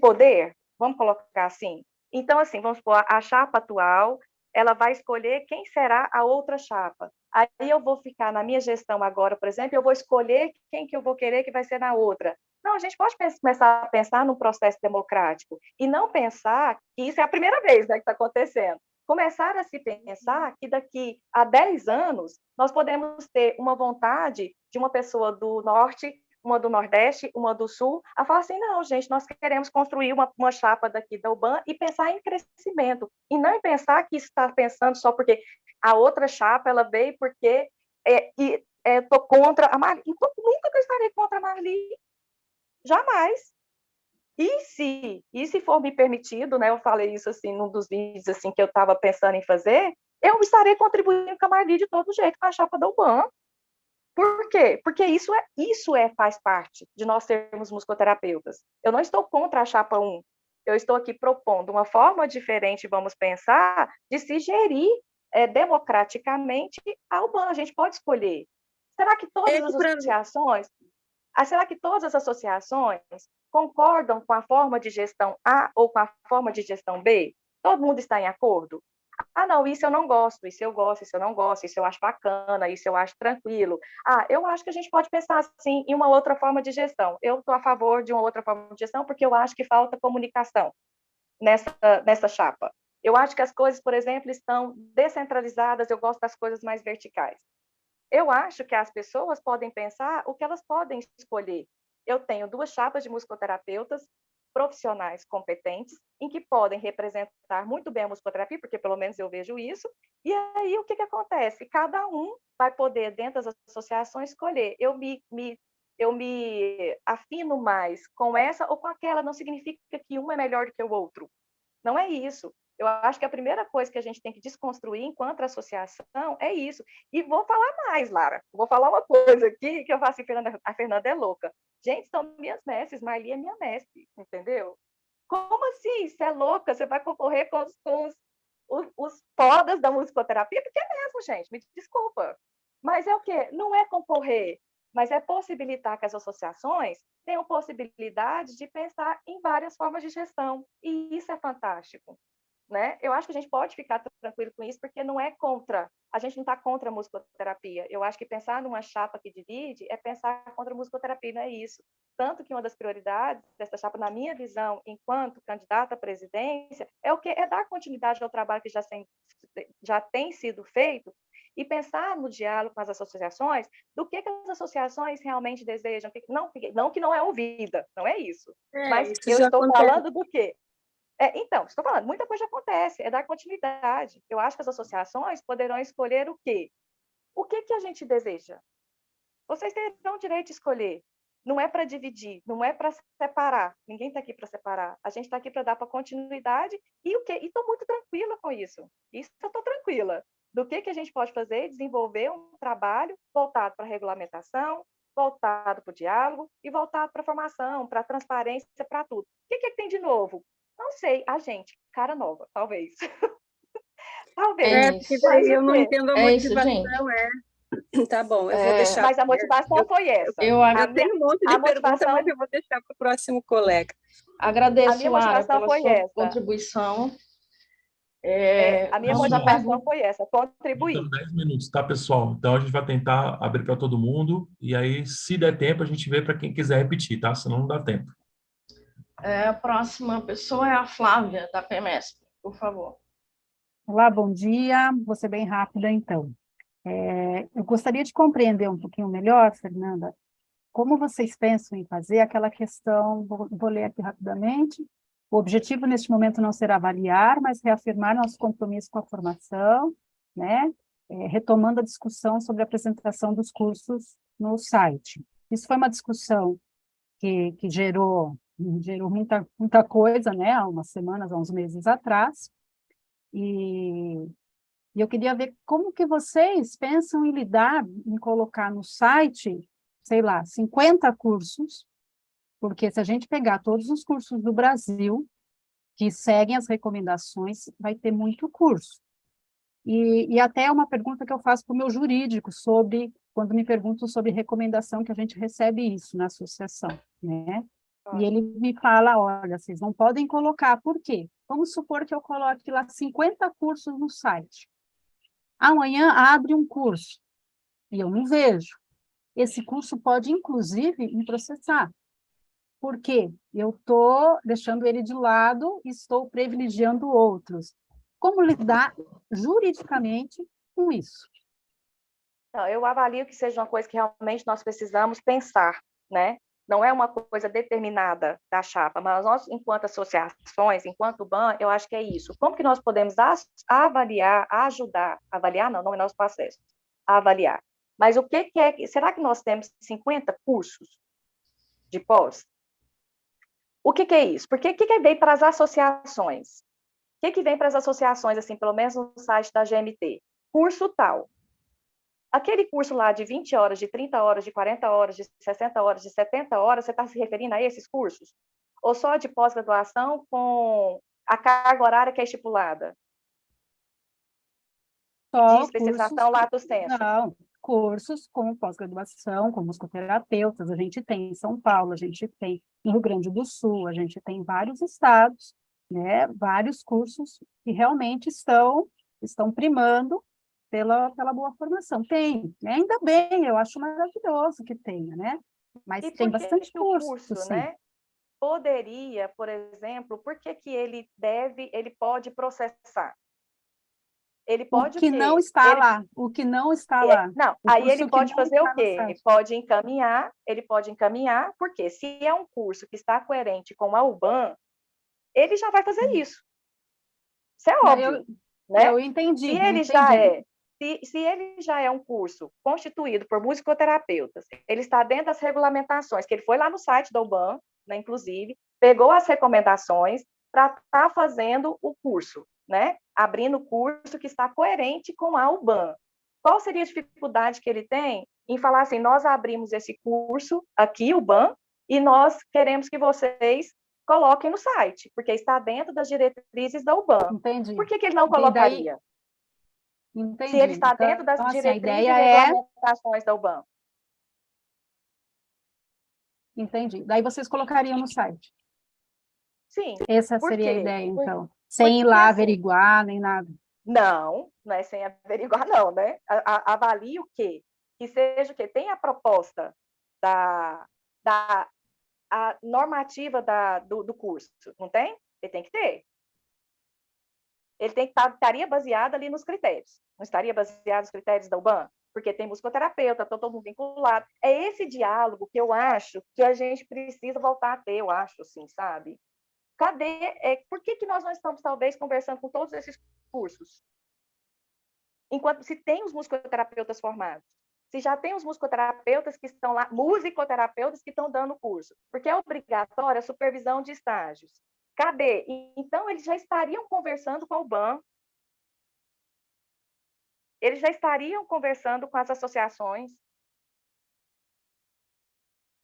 poder, vamos colocar assim. Então, assim, vamos supor, a chapa atual, ela vai escolher quem será a outra chapa. Aí eu vou ficar na minha gestão agora, por exemplo, eu vou escolher quem que eu vou querer que vai ser na outra. Não, a gente pode começar a pensar no processo democrático e não pensar que isso é a primeira vez, né, que está acontecendo. Começar a se pensar que daqui a 10 anos nós podemos ter uma vontade de uma pessoa do Norte, uma do Nordeste, uma do Sul, a falar assim, não, gente, nós queremos construir uma chapa daqui da UBAN e pensar em crescimento, e não em pensar que está pensando só porque a outra chapa ela veio porque estou contra a Marli. Então, nunca que eu estarei contra a Marli, jamais. E se for me permitido, né, eu falei isso assim num dos vídeos assim que eu estava pensando em fazer, eu estarei contribuindo com a Marli de todo jeito com a chapa da UBAN. Por quê? Porque isso faz parte de nós sermos musicoterapeutas. Eu não estou contra a chapa 1. Eu estou aqui propondo uma forma diferente, vamos pensar, de se gerir democraticamente a UBAN. A gente pode escolher. Será que todas as associações concordam com a forma de gestão A ou com a forma de gestão B? Todo mundo está em acordo? Ah, não, isso eu não gosto, isso eu gosto, isso eu não gosto, isso eu acho bacana, isso eu acho tranquilo. Eu acho que a gente pode pensar assim em uma outra forma de gestão. Eu estou a favor de uma outra forma de gestão porque eu acho que falta comunicação nessa chapa. Eu acho que as coisas, por exemplo, estão descentralizadas, eu gosto das coisas mais verticais. Eu acho que as pessoas podem pensar o que elas podem escolher. Eu tenho 2 chapas de musicoterapeutas profissionais competentes, em que podem representar muito bem a musicoterapia, porque pelo menos eu vejo isso, e aí o que acontece? Cada um vai poder, dentro das associações, escolher. Eu me afino mais com essa ou com aquela, não significa que um é melhor do que o outro. Não é isso. Eu acho que a primeira coisa que a gente tem que desconstruir enquanto associação é isso. E vou falar mais, Lara. Vou falar uma coisa aqui que eu falo assim, a Fernanda é louca. Gente, são minhas mestres, Marli é minha mestre, entendeu? Como assim? Você é louca? Você vai concorrer com os fodas da musicoterapia? Porque é mesmo, gente, me desculpa. Mas é o quê? Não é concorrer, mas é possibilitar que as associações tenham possibilidade de pensar em várias formas de gestão. E isso é fantástico. Né? Eu acho que a gente pode ficar tranquilo com isso, porque não é contra, a gente não está contra a musicoterapia. Eu acho que pensar numa chapa que divide é pensar contra a musicoterapia, não é isso. Tanto que uma das prioridades dessa chapa, na minha visão, enquanto candidata à presidência, é o que é dar continuidade ao trabalho que já tem sido feito e pensar no diálogo com as associações, do que as associações realmente desejam, não que não é ouvida, não é isso. Mas eu estou falando do quê? Então, estou falando, muita coisa acontece, é dar continuidade. Eu acho que as associações poderão escolher o quê? O que a gente deseja? Vocês terão o direito de escolher. Não é para dividir, não é para separar. Ninguém está aqui para separar. A gente está aqui para dar para continuidade e o quê? E estou muito tranquila com isso. Isso eu estou tranquila. Do que a gente pode fazer? Desenvolver um trabalho voltado para a regulamentação, voltado para o diálogo e voltado para a formação, para a transparência, para tudo. O que tem de novo? Não sei, a gente, cara nova, talvez. Talvez. Eu não entendo a motivação, Tá bom, eu vou deixar. Mas a motivação foi essa. Eu tenho um monte de perguntas, mas eu vou deixar para o próximo colega. Agradeço, Lara, pela sua contribuição. A minha motivação foi essa, contribuir. Então, 10 minutos, tá, pessoal? Então, a gente vai tentar abrir para todo mundo, e aí, se der tempo, a gente vê para quem quiser repetir, tá? Senão não dá tempo. A próxima pessoa é a Flávia, da PMESP, por favor. Olá, bom dia. Vou ser bem rápida, então. Eu gostaria de compreender um pouquinho melhor, Fernanda, como vocês pensam em fazer aquela questão, vou ler aqui rapidamente. O objetivo, neste momento, não será avaliar, mas reafirmar nosso compromisso com a formação, né? Retomando a discussão sobre a apresentação dos cursos no site. Isso foi uma discussão que gerou muita coisa, né, há umas semanas, há uns meses atrás, E eu queria ver como que vocês pensam em lidar, em colocar no site, sei lá, 50 cursos, porque se a gente pegar todos os cursos do Brasil, que seguem as recomendações, vai ter muito curso. E até uma pergunta que eu faço para o meu jurídico, quando me perguntam sobre recomendação, que a gente recebe isso na associação, né? E ele me fala, olha, vocês não podem colocar, por quê? Vamos supor que eu coloque lá 50 cursos no site. Amanhã abre um curso, e eu não vejo. Esse curso pode, inclusive, me processar. Por quê? Eu estou deixando ele de lado e estou privilegiando outros. Como lidar juridicamente com isso? Não, eu avalio que seja uma coisa que realmente nós precisamos pensar, né? Não é uma coisa determinada da chapa, mas nós, enquanto associações, enquanto BAN, eu acho que é isso. Como que nós podemos avaliar, ajudar, avaliar não é nosso processo, avaliar. Mas o que é, será que nós temos 50 cursos de pós? O que é isso? Porque o que vem para as associações? O que vem para as associações, assim, pelo menos no site da GMT? Curso tal. Aquele curso lá de 20 horas, de 30 horas, de 40 horas, de 60 horas, de 70 horas, você está se referindo a esses cursos? Ou só de pós-graduação com a carga horária que é estipulada? Só de especialização lato sensu? Não, cursos com pós-graduação, com musicoterapeutas, a gente tem em São Paulo, a gente tem no Rio Grande do Sul, a gente tem em vários estados, né, vários cursos que realmente estão primando pela boa formação. Tem, né? Ainda bem, eu acho maravilhoso que tenha, né? Mas tem bastante curso, sim. Né? Poderia, por exemplo, por que ele pode processar? Ele pode o que não está lá, o que não está lá. Não, aí ele pode fazer o quê? Ele pode encaminhar, porque se é um curso que está coerente com a UBAN, ele já vai fazer isso. Isso é óbvio, né? Eu entendi. Se ele se ele já é um curso constituído por musicoterapeutas, ele está dentro das regulamentações, que ele foi lá no site da UBAN, né, inclusive, pegou as recomendações para estar fazendo o curso, né? Abrindo o curso que está coerente com a UBAN. Qual seria a dificuldade que ele tem em falar assim, nós abrimos esse curso aqui, UBAN, e nós queremos que vocês coloquem no site, porque está dentro das diretrizes da UBAN. Entendi. Por que ele não colocaria? Entendi. Se ele está dentro das diretrizes e regulamentações da UBAN. Entendi. Daí vocês colocariam no site? Sim. Essa seria a ideia, então. Sem ir lá averiguar, nem nada. Não, não é sem averiguar, não, né? Avalie o quê? Que seja o quê? Tem a proposta a normativa do curso, não tem? Ele tem que ter. Ele estaria baseado ali nos critérios. Não estaria baseado nos critérios da UBAN? Porque tem musicoterapeuta, está todo mundo vinculado. É esse diálogo que eu acho que a gente precisa voltar a ter, eu acho, assim, sabe? Por que nós não estamos, talvez, conversando com todos esses cursos? Enquanto se tem os musicoterapeutas formados, se já tem os musicoterapeutas que estão lá, musicoterapeutas que estão dando curso, porque é obrigatória a supervisão de estágios. Cadê? Então, eles já estariam conversando com a UBAN, eles já estariam conversando com as associações.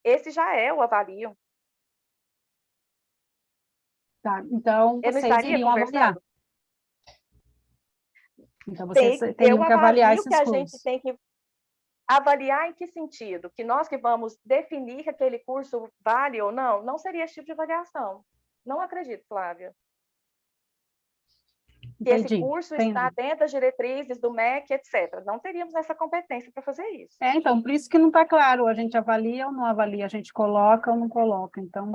Esse já é o avalio. Tá, então vocês iriam avaliar. Então vocês teriam que avaliar esses cursos. A gente tem que avaliar em que sentido? Que nós que vamos definir que aquele curso vale ou não? Não seria esse tipo de avaliação. Não acredito, Flávia. Que esse curso está dentro das diretrizes do MEC, etc. Não teríamos essa competência para fazer isso. Então, por isso que não está claro, a gente avalia ou não avalia, a gente coloca ou não coloca, então...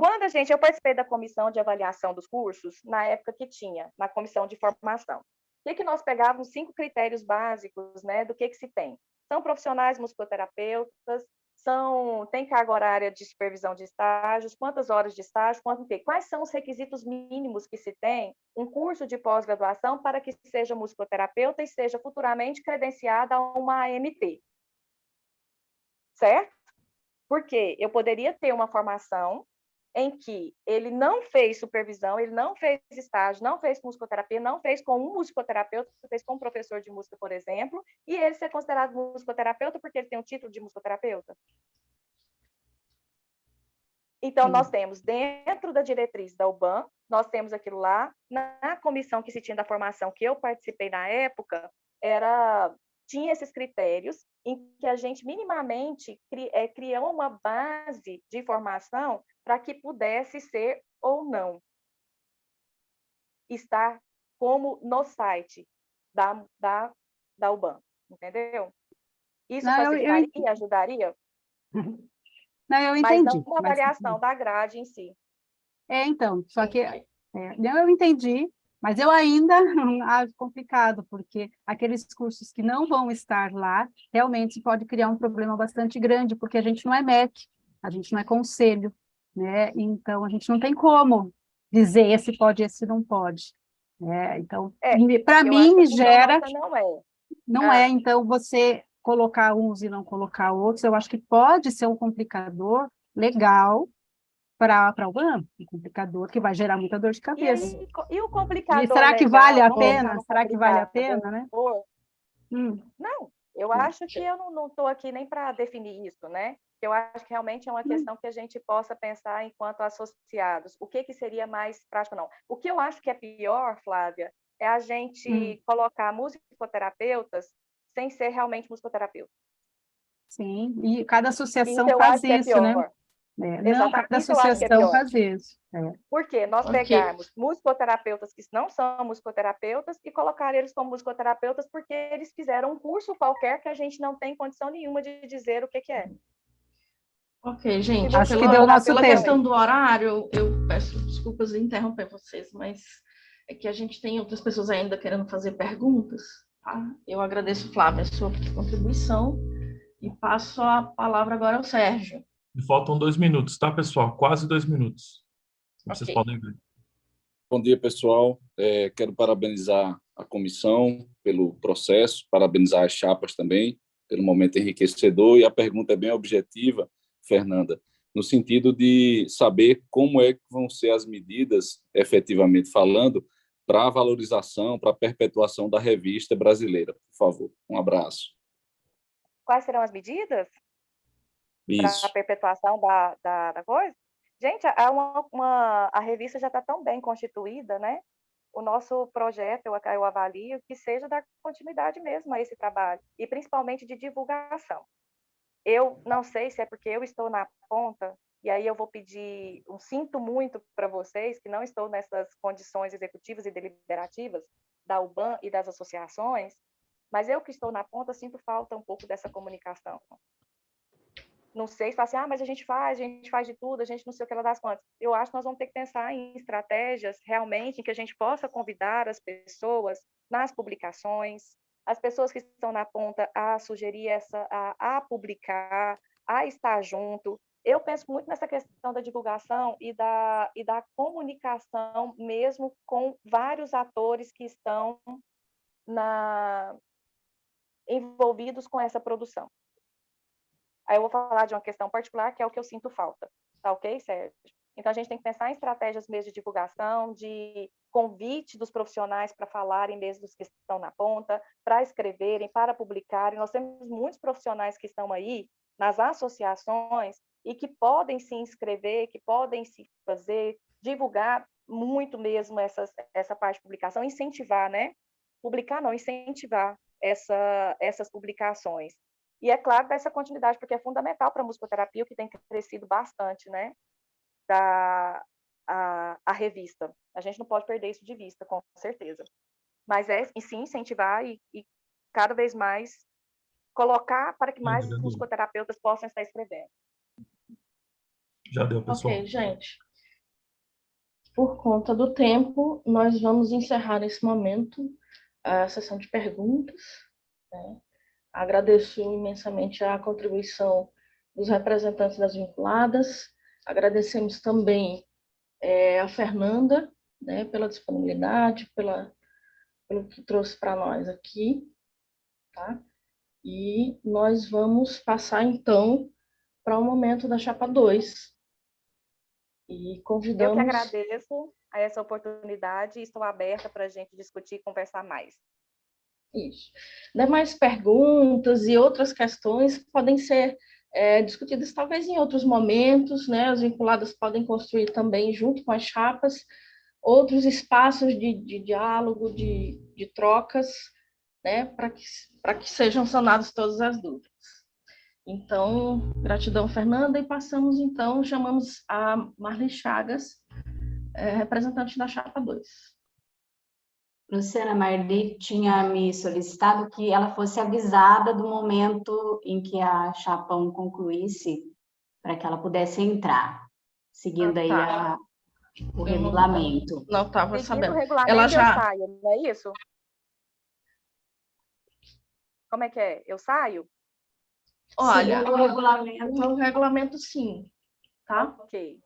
Eu participei da comissão de avaliação dos cursos, na época que tinha, na comissão de formação. O que nós pegávamos 5 critérios básicos, né, do que se tem? São profissionais musicoterapeutas, tem carga horária de supervisão de estágios, quantas horas de estágio, quais são os requisitos mínimos que se tem um curso de pós-graduação para que seja musicoterapeuta e seja futuramente credenciada a uma AMT. Certo? Porque eu poderia ter uma formação em que ele não fez supervisão, ele não fez estágio, não fez musicoterapia, não fez com um musicoterapeuta, fez com um professor de música, por exemplo, e ele ser considerado musicoterapeuta porque ele tem o título de musicoterapeuta? Então, nós temos, dentro da diretriz da UBAN, nós temos aquilo lá, na comissão que se tinha da formação, que eu participei na época, tinha esses critérios em que a gente minimamente criou uma base de informação para que pudesse ser ou não estar como no site da UBAN, entendeu? Isso facilitaria e ajudaria? Não, eu mas entendi. não uma avaliação da grade em si. Então, só que não, eu entendi, mas eu ainda acho complicado, porque aqueles cursos que não vão estar lá, realmente pode criar um problema bastante grande, porque a gente não é MEC, a gente não é conselho, né? Então, a gente não tem como dizer esse pode, esse não pode. Né? Então, para mim, gera... Não é, então, você colocar uns e não colocar outros, eu acho que pode ser um complicador legal para o UBAN, um complicador que vai gerar muita dor de cabeça. E o complicador será que legal, vale a pena? Será que vale a pena, né? Não, eu acho que eu não estou aqui nem para definir isso, né? Eu acho que realmente é uma questão que a gente possa pensar enquanto associados. O que seria mais prático, não. O que eu acho que é pior, Flávia, é a gente colocar musicoterapeutas sem ser realmente musicoterapeuta. Sim, e cada associação faz isso, né? Não, cada associação faz isso. Por quê? Nós pegarmos musicoterapeutas que não são musicoterapeutas e colocar eles como musicoterapeutas porque eles fizeram um curso qualquer que a gente não tem condição nenhuma de dizer o que é. Ok, gente, acho que deu nosso pela tempo. questão do horário, eu peço desculpas de interromper vocês, mas é que a gente tem outras pessoas ainda querendo fazer perguntas, tá? Eu agradeço, Flávia, a sua contribuição e passo a palavra agora ao Sérgio. Faltam 2 minutos, tá, pessoal? Quase 2 minutos. Vocês podem ver. Bom dia, pessoal. Quero parabenizar a comissão pelo processo, parabenizar as chapas também pelo momento enriquecedor, e a pergunta é bem objetiva, Fernanda, no sentido de saber como é que vão ser as medidas, efetivamente falando, para a valorização, para a perpetuação da revista brasileira. Por favor, um abraço. Quais serão as medidas? Isso. Para a perpetuação da coisa? Gente, a revista já está tão bem constituída, né? O nosso projeto, eu avalio que seja dar continuidade mesmo a esse trabalho, e principalmente de divulgação. Eu não sei se é porque eu estou na ponta, e aí eu vou pedir sinto muito para vocês que não estou nessas condições executivas e deliberativas da UBAN e das associações, mas eu que estou na ponta sinto falta um pouco dessa comunicação. Não sei se fala assim, mas a gente faz de tudo, a gente não sei o que ela dá as contas. Eu acho que nós vamos ter que pensar em estratégias realmente em que a gente possa convidar as pessoas nas publicações, as pessoas que estão na ponta a sugerir a publicar, a estar junto. Eu penso muito nessa questão da divulgação e da comunicação mesmo com vários atores que estão envolvidos com essa produção. Aí eu vou falar de uma questão particular, que é o que eu sinto falta. Tá ok, Sérgio? Então, a gente tem que pensar em estratégias mesmo de divulgação, de convite dos profissionais para falarem mesmo dos que estão na ponta, para escreverem, para publicarem. Nós temos muitos profissionais que estão aí nas associações e que podem se inscrever, que podem se fazer, divulgar muito mesmo essa parte de publicação, incentivar, né? Publicar não, incentivar essas publicações. E, é claro, dar essa continuidade, porque é fundamental para a musicoterapia, o que tem crescido bastante, né? A revista. A gente não pode perder isso de vista, com certeza. Mas sim, incentivar e cada vez mais colocar para que mais musicoterapeutas possam estar escrevendo. Já deu, pessoal. Ok, gente. Por conta do tempo, nós vamos encerrar nesse momento a sessão de perguntas, né? Agradeço imensamente a contribuição dos representantes das vinculadas. Agradecemos também a Fernanda, né, pela disponibilidade, pelo que trouxe para nós aqui. Tá? E nós vamos passar, então, para o momento da chapa 2. E Eu convidamos... que agradeço a essa oportunidade e estou aberta para a gente discutir e conversar mais. Isso. Demais perguntas e outras questões podem ser discutidas talvez em outros momentos, né? As vinculadas podem construir também, junto com as chapas, outros espaços de diálogo, de trocas, né? Para que sejam sanadas todas as dúvidas. Então, gratidão, Fernanda, e passamos, então, chamamos a Marli Chagas, representante da Chapa 2. Luciana, Marli tinha me solicitado que ela fosse avisada do momento em que a Chapa 1 concluísse, para que ela pudesse entrar, seguindo aí o regulamento. Não estava sabendo. O regulamento Ela já... eu saio, não é isso? Como é que é? Eu saio? Olha, o regulamento sim, tá? Ok.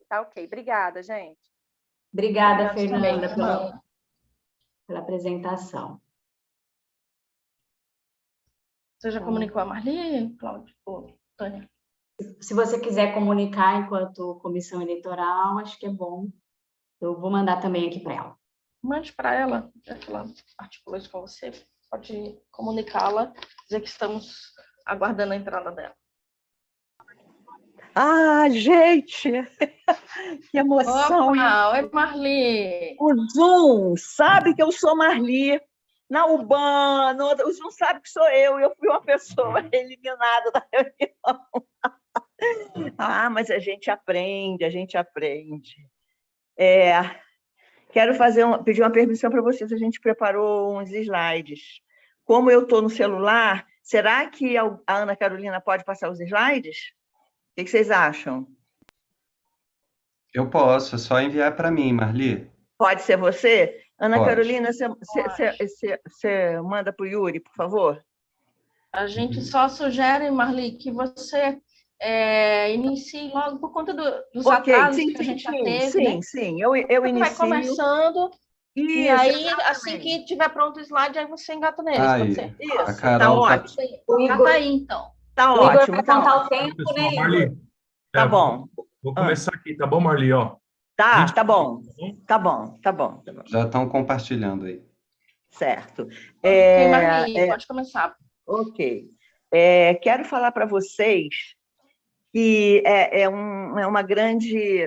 Tá ok. Obrigada, gente. Obrigada, Fernanda, pela apresentação. Você já comunicou a Marli, Cláudio? Tânia? Se você quiser comunicar enquanto comissão eleitoral, acho que é bom. Eu vou mandar também aqui para ela. Mande para ela, já que ela articulou isso com você, pode comunicá-la, dizer que estamos aguardando a entrada dela. Ah, gente! Que emoção! Opa, oi, Marli! O Zoom sabe que eu sou Marli. Na UBAN, o Zoom sabe que sou eu fui uma pessoa eliminada da reunião. Ah, mas a gente aprende, a gente aprende. Quero pedir uma permissão para vocês, a gente preparou uns slides. Como eu estou no celular, será que a Ana Carolina pode passar os slides? O que vocês acham? Eu posso, é só enviar para mim, Marli. Pode ser você? Ana Pode. Carolina, você manda para o Yuri, por favor? A gente só sugere, Marli, que você inicie logo por conta dos atrasos que a gente já teve. Sim, eu inicio. Vai começando, Isso, e aí, exatamente. assim que tiver pronto o slide, aí você engata neles, Aí, pode ser? Isso, a Carol Tá aí, então. Tá O Igor ótimo, vai tá contar ótimo. o tempo, Pessoal, né, Igor? Marli, Tá bom. Vou começar aqui, tá bom, Marli? Ó, Tá, 20 tá bom. minutos, Tá bom, tá bom. Tá bom. já estão compartilhando aí. Certo. Ok, Marli, pode começar. Ok. Quero falar para vocês que é um grande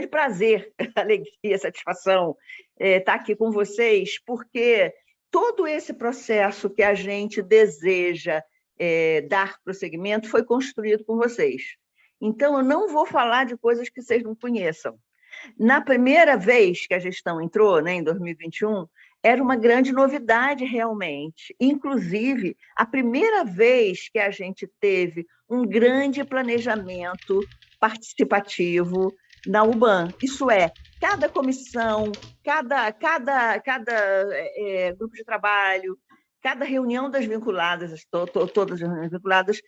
prazer, alegria, satisfação estar aqui com vocês, porque todo esse processo que a gente deseja dar prosseguimento foi construído com vocês. Então, eu não vou falar de coisas que vocês não conheçam. Na primeira vez que a gestão entrou, né, em 2021, era uma grande novidade realmente. Inclusive, a primeira vez que a gente teve um grande planejamento participativo na UBAN. Isso é, cada comissão, cada grupo de trabalho, cada reunião das vinculadas, todas as reuniões vinculadas,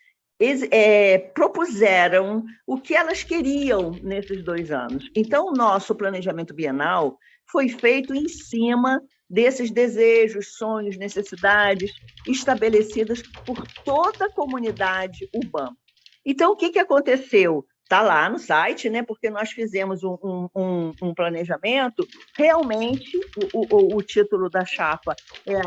propuseram o que elas queriam nesses 2 anos. Então, o nosso planejamento bienal foi feito em cima desses desejos, sonhos, necessidades estabelecidas por toda a comunidade UBAN. Então, o que aconteceu? Está lá no site, né? Porque nós fizemos um planejamento, realmente o título da chapa era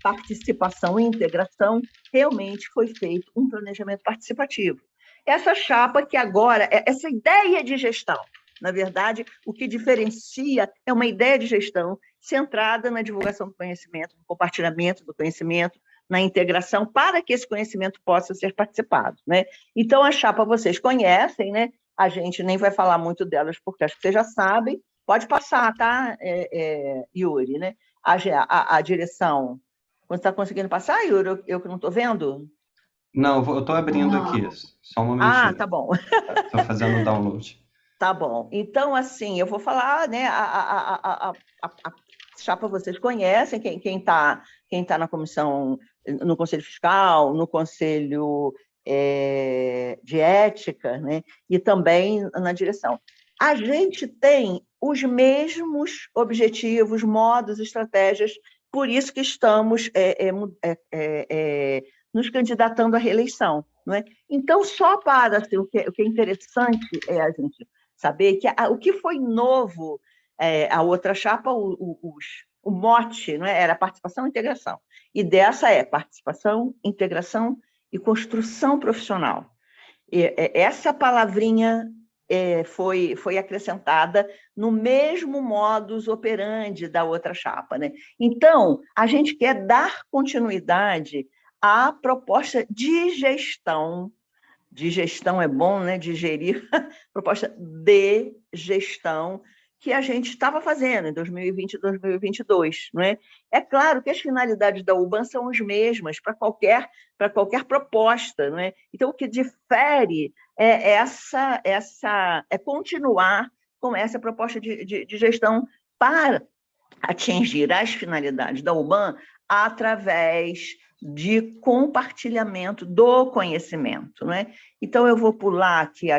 Participação e Integração, realmente foi feito um planejamento participativo. Essa chapa que agora, essa ideia de gestão, na verdade, o que diferencia é uma ideia de gestão centrada na divulgação do conhecimento, no compartilhamento do conhecimento, na integração, para que esse conhecimento possa ser participado, né? Então, a chapa vocês conhecem, né? A gente nem vai falar muito delas, porque acho que vocês já sabem. Pode passar, tá, Yuri, né? A direção... Você está conseguindo passar, Yuri? Eu que não estou vendo? Não, eu estou abrindo aqui, só um momentinho. Ah, tá bom. Estou fazendo o download. Tá bom. Então, assim, eu vou falar, né? A chapa vocês conhecem, quem tá na comissão, no Conselho Fiscal, no Conselho de Ética, né? E também na direção. A gente tem os mesmos objetivos, modos, estratégias, por isso que estamos nos candidatando à reeleição, não é? Então, só para assim, o que é interessante é a gente saber que o que foi novo, a outra chapa, o mote, não é? Era participação e integração. E dessa é participação, integração e construção profissional. E essa palavrinha foi acrescentada no mesmo modus operandi da outra chapa, né? Então, a gente quer dar continuidade à proposta de gestão é bom, né? Digerir, proposta de gestão que a gente estava fazendo em 2020 e 2022, não é? É claro que as finalidades da UBAN são as mesmas para qualquer proposta, não é? Então, o que difere é continuar com essa proposta de gestão para atingir as finalidades da UBAN através de compartilhamento do conhecimento, não é? Então, eu vou pular aqui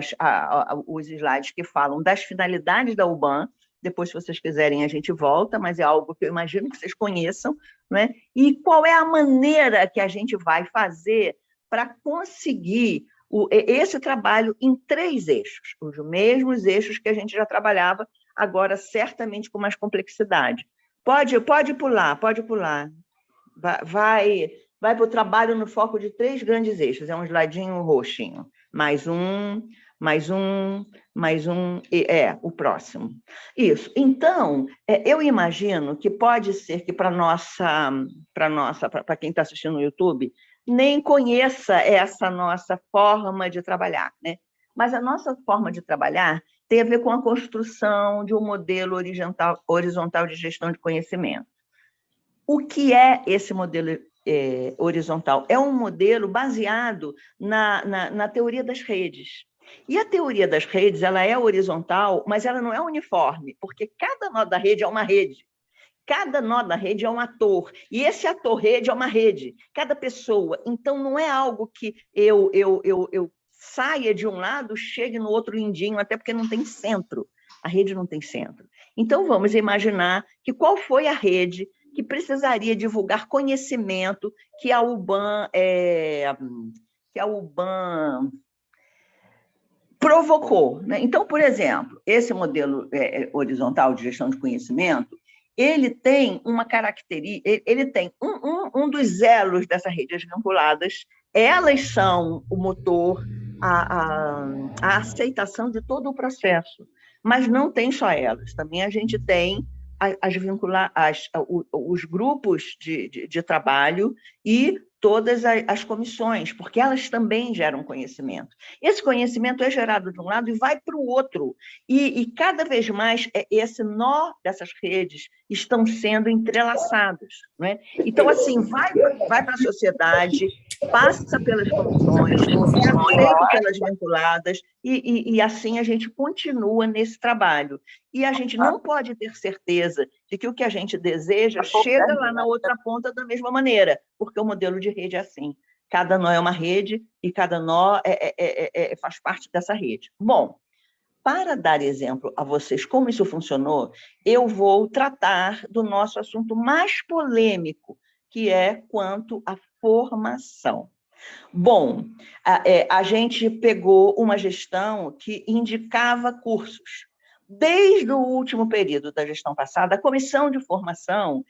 os slides que falam das finalidades da UBAN, depois, se vocês quiserem, a gente volta, mas é algo que eu imagino que vocês conheçam, não é? E qual é a maneira que a gente vai fazer para conseguir esse trabalho em 3 eixos, os mesmos eixos que a gente já trabalhava, agora certamente com mais complexidade. Pode pular, pode pular. Vai para o trabalho no foco de 3 grandes eixos, é um slidezinho roxinho. Mais um, o próximo. Isso. Então, eu imagino que pode ser que para quem está assistindo no YouTube, nem conheça essa nossa forma de trabalhar, né? Mas a nossa forma de trabalhar tem a ver com a construção de um modelo horizontal de gestão de conhecimento. O que é esse modelo horizontal? É um modelo baseado na teoria das redes. E a teoria das redes, ela é horizontal, mas ela não é uniforme, porque cada nó da rede é uma rede. Cada nó da rede é um ator, e esse ator-rede é uma rede. Cada pessoa. Então, não é algo que eu saia de um lado, chegue no outro lindinho, até porque não tem centro. A rede não tem centro. Então, vamos imaginar que qual foi a rede que precisaria divulgar conhecimento que a UBAN provocou, né? Então, por exemplo, esse modelo horizontal de gestão de conhecimento, ele tem uma característica, ele tem um dos elos dessa rede, as vinculadas, elas são o motor, a aceitação de todo o processo, mas não tem só elas, também a gente tem os grupos de trabalho e todas as comissões, porque elas também geram conhecimento. Esse conhecimento é gerado de um lado e vai para o outro, e cada vez mais esse nó dessas redes estão sendo entrelaçados, não é? Então, assim, vai para a sociedade, passa pelas comissões, é aceito pelas vinculadas, e assim a gente continua nesse trabalho. E a gente não pode ter certeza de que o que a gente deseja chega lá na outra ponta da mesma maneira, porque o modelo de rede é assim. Cada nó é uma rede e cada nó faz parte dessa rede. Bom, para dar exemplo a vocês como isso funcionou, eu vou tratar do nosso assunto mais polêmico, que é quanto à formação. Bom, a gente pegou uma gestão que indicava cursos. Desde o último período da gestão passada, a comissão de formação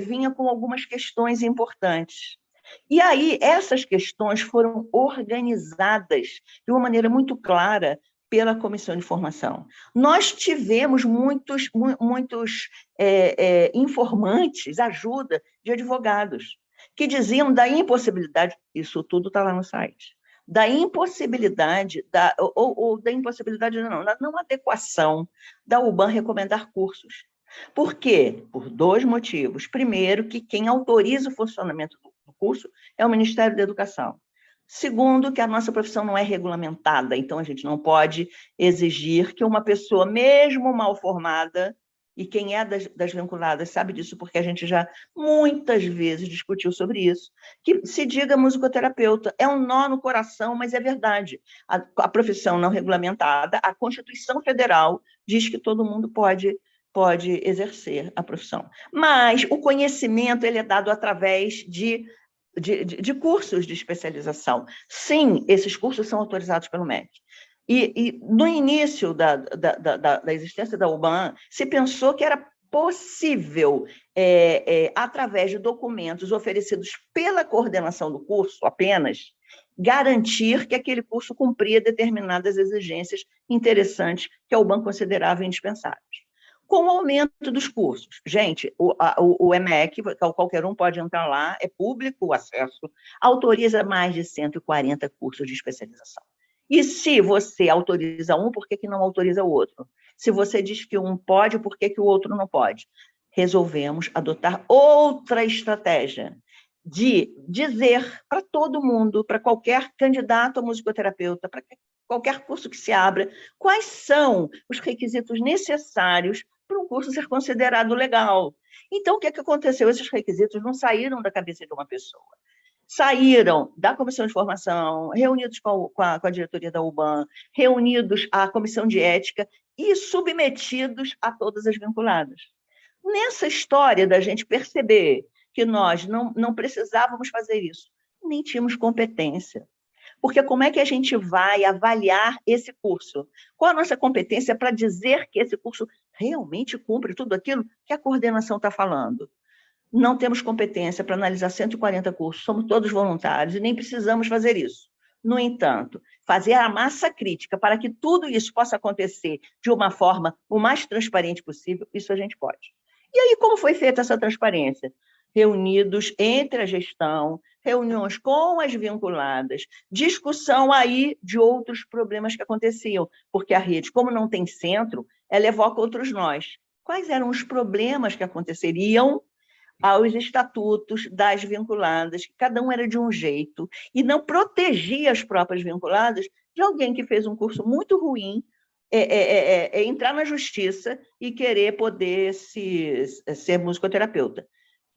vinha com algumas questões importantes. E aí, essas questões foram organizadas de uma maneira muito clara pela comissão de formação. Nós tivemos muitos informantes, ajuda de advogados, que diziam da impossibilidade, isso tudo está lá no site, da impossibilidade, da não adequação da UBAN recomendar cursos. Por quê? Por 2 motivos. Primeiro, que quem autoriza o funcionamento do curso é o Ministério da Educação. Segundo, que a nossa profissão não é regulamentada, então a gente não pode exigir que uma pessoa, mesmo mal formada, e quem é das vinculadas sabe disso, porque a gente já muitas vezes discutiu sobre isso, que se diga musicoterapeuta. É um nó no coração, mas é verdade. A profissão não regulamentada, a Constituição Federal diz que todo mundo pode exercer a profissão. Mas o conhecimento ele é dado através de cursos de especialização. Sim, esses cursos são autorizados pelo MEC. E no início da existência da UBAN, se pensou que era possível, através de documentos oferecidos pela coordenação do curso apenas, garantir que aquele curso cumpria determinadas exigências interessantes que a UBAN considerava indispensáveis. Com o aumento dos cursos, gente, o EMEC, qualquer um pode entrar lá, é público o acesso, autoriza mais de 140 cursos de especialização. E se você autoriza um, por que não autoriza o outro? Se você diz que um pode, por que o outro não pode? Resolvemos adotar outra estratégia de dizer para todo mundo, para qualquer candidato a musicoterapeuta, para qualquer curso que se abra, quais são os requisitos necessários para um curso ser considerado legal. Então, o que aconteceu? Esses requisitos não saíram da cabeça de uma pessoa. Saíram da comissão de formação, reunidos com a diretoria da UBAN, reunidos à comissão de ética e submetidos a todas as vinculadas. Nessa história da gente perceber que nós não precisávamos fazer isso, nem tínhamos competência. Porque como é que a gente vai avaliar esse curso? Qual a nossa competência para dizer que esse curso realmente cumpre tudo aquilo que a coordenação está falando? Não temos competência para analisar 140 cursos, somos todos voluntários e nem precisamos fazer isso. No entanto, fazer a massa crítica para que tudo isso possa acontecer de uma forma o mais transparente possível, isso a gente pode. E aí, como foi feita essa transparência? Reunidos entre a gestão, reuniões com as vinculadas, discussão aí de outros problemas que aconteciam, porque a rede, como não tem centro, ela evoca outros nós. Quais eram os problemas que aconteceriam aos estatutos das vinculadas, que cada um era de um jeito, e não protegia as próprias vinculadas de alguém que fez um curso muito ruim, entrar na justiça e querer poder ser musicoterapeuta.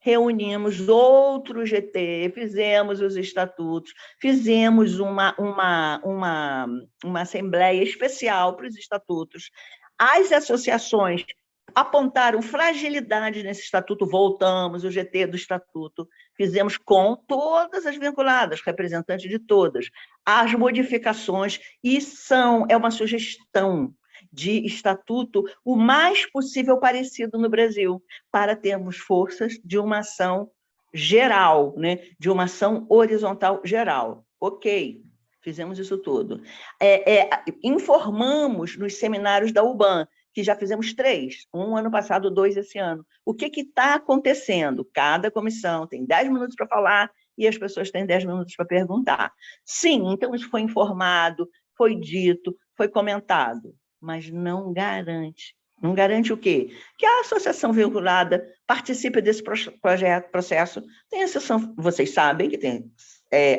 Reunimos outro GT, fizemos os estatutos, fizemos uma assembleia especial para os estatutos. As associações apontaram fragilidades nesse estatuto, voltamos, o GT do estatuto, fizemos com todas as vinculadas, representantes de todas, as modificações, e é uma sugestão de estatuto o mais possível parecido no Brasil, para termos forças de uma ação geral, né? De uma ação horizontal geral. Ok, fizemos isso tudo. Informamos nos seminários da UBAN, que já fizemos 3, um ano passado, 2 esse ano. O que está acontecendo? Cada comissão tem 10 minutos para falar e as pessoas têm 10 minutos para perguntar. Sim, então isso foi informado, foi dito, foi comentado, mas não garante. Não garante o quê? Que a associação vinculada participe desse processo. Tem associação, vocês sabem que tem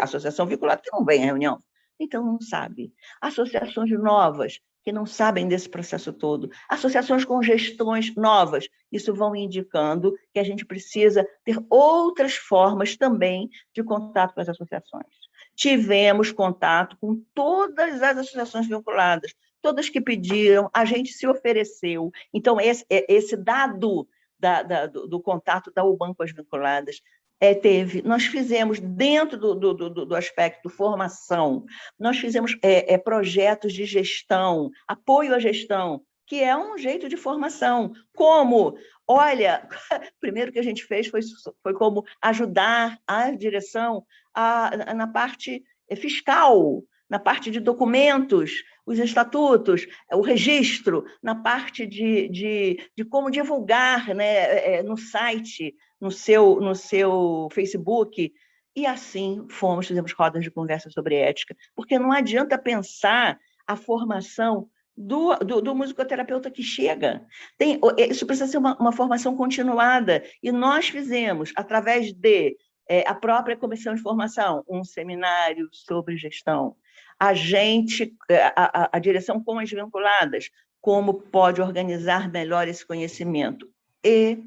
associação vinculada que não vem à reunião, então não sabe. Associações novas que não sabem desse processo todo, associações com gestões novas, isso vão indicando que a gente precisa ter outras formas também de contato com as associações. Tivemos contato com todas as associações vinculadas, todas que pediram, a gente se ofereceu. Então, esse dado do contato da UBAN com as vinculadas, nós fizemos, dentro do aspecto formação, nós fizemos projetos de gestão, apoio à gestão, que é um jeito de formação. Como, olha, primeiro que a gente fez foi como ajudar a direção na parte fiscal, na parte de documentos, os estatutos, o registro, na parte de como divulgar, né, no site, no seu Facebook, e assim fizemos rodas de conversa sobre ética, porque não adianta pensar a formação do musicoterapeuta que chega. Isso precisa ser uma formação continuada, e nós fizemos, através a própria comissão de formação, um seminário sobre gestão, a direção com as vinculadas, como pode organizar melhor esse conhecimento, e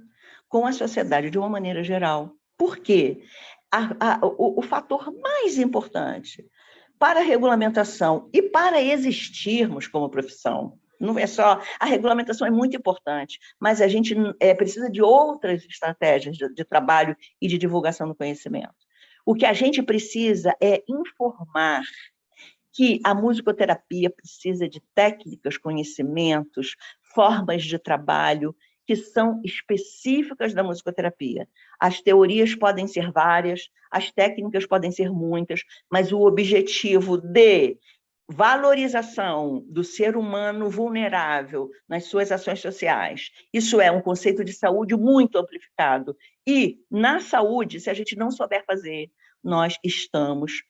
com a sociedade de uma maneira geral. Por quê? O fator mais importante para a regulamentação e para existirmos como profissão, não é só... A regulamentação é muito importante, mas a gente precisa de outras estratégias de trabalho e de divulgação do conhecimento. O que a gente precisa é informar que a musicoterapia precisa de técnicas, conhecimentos, formas de trabalho que são específicas da musicoterapia. As teorias podem ser várias, as técnicas podem ser muitas, mas o objetivo de valorização do ser humano vulnerável nas suas ações sociais, isso é um conceito de saúde muito amplificado. E, na saúde, se a gente não souber fazer, nós estamos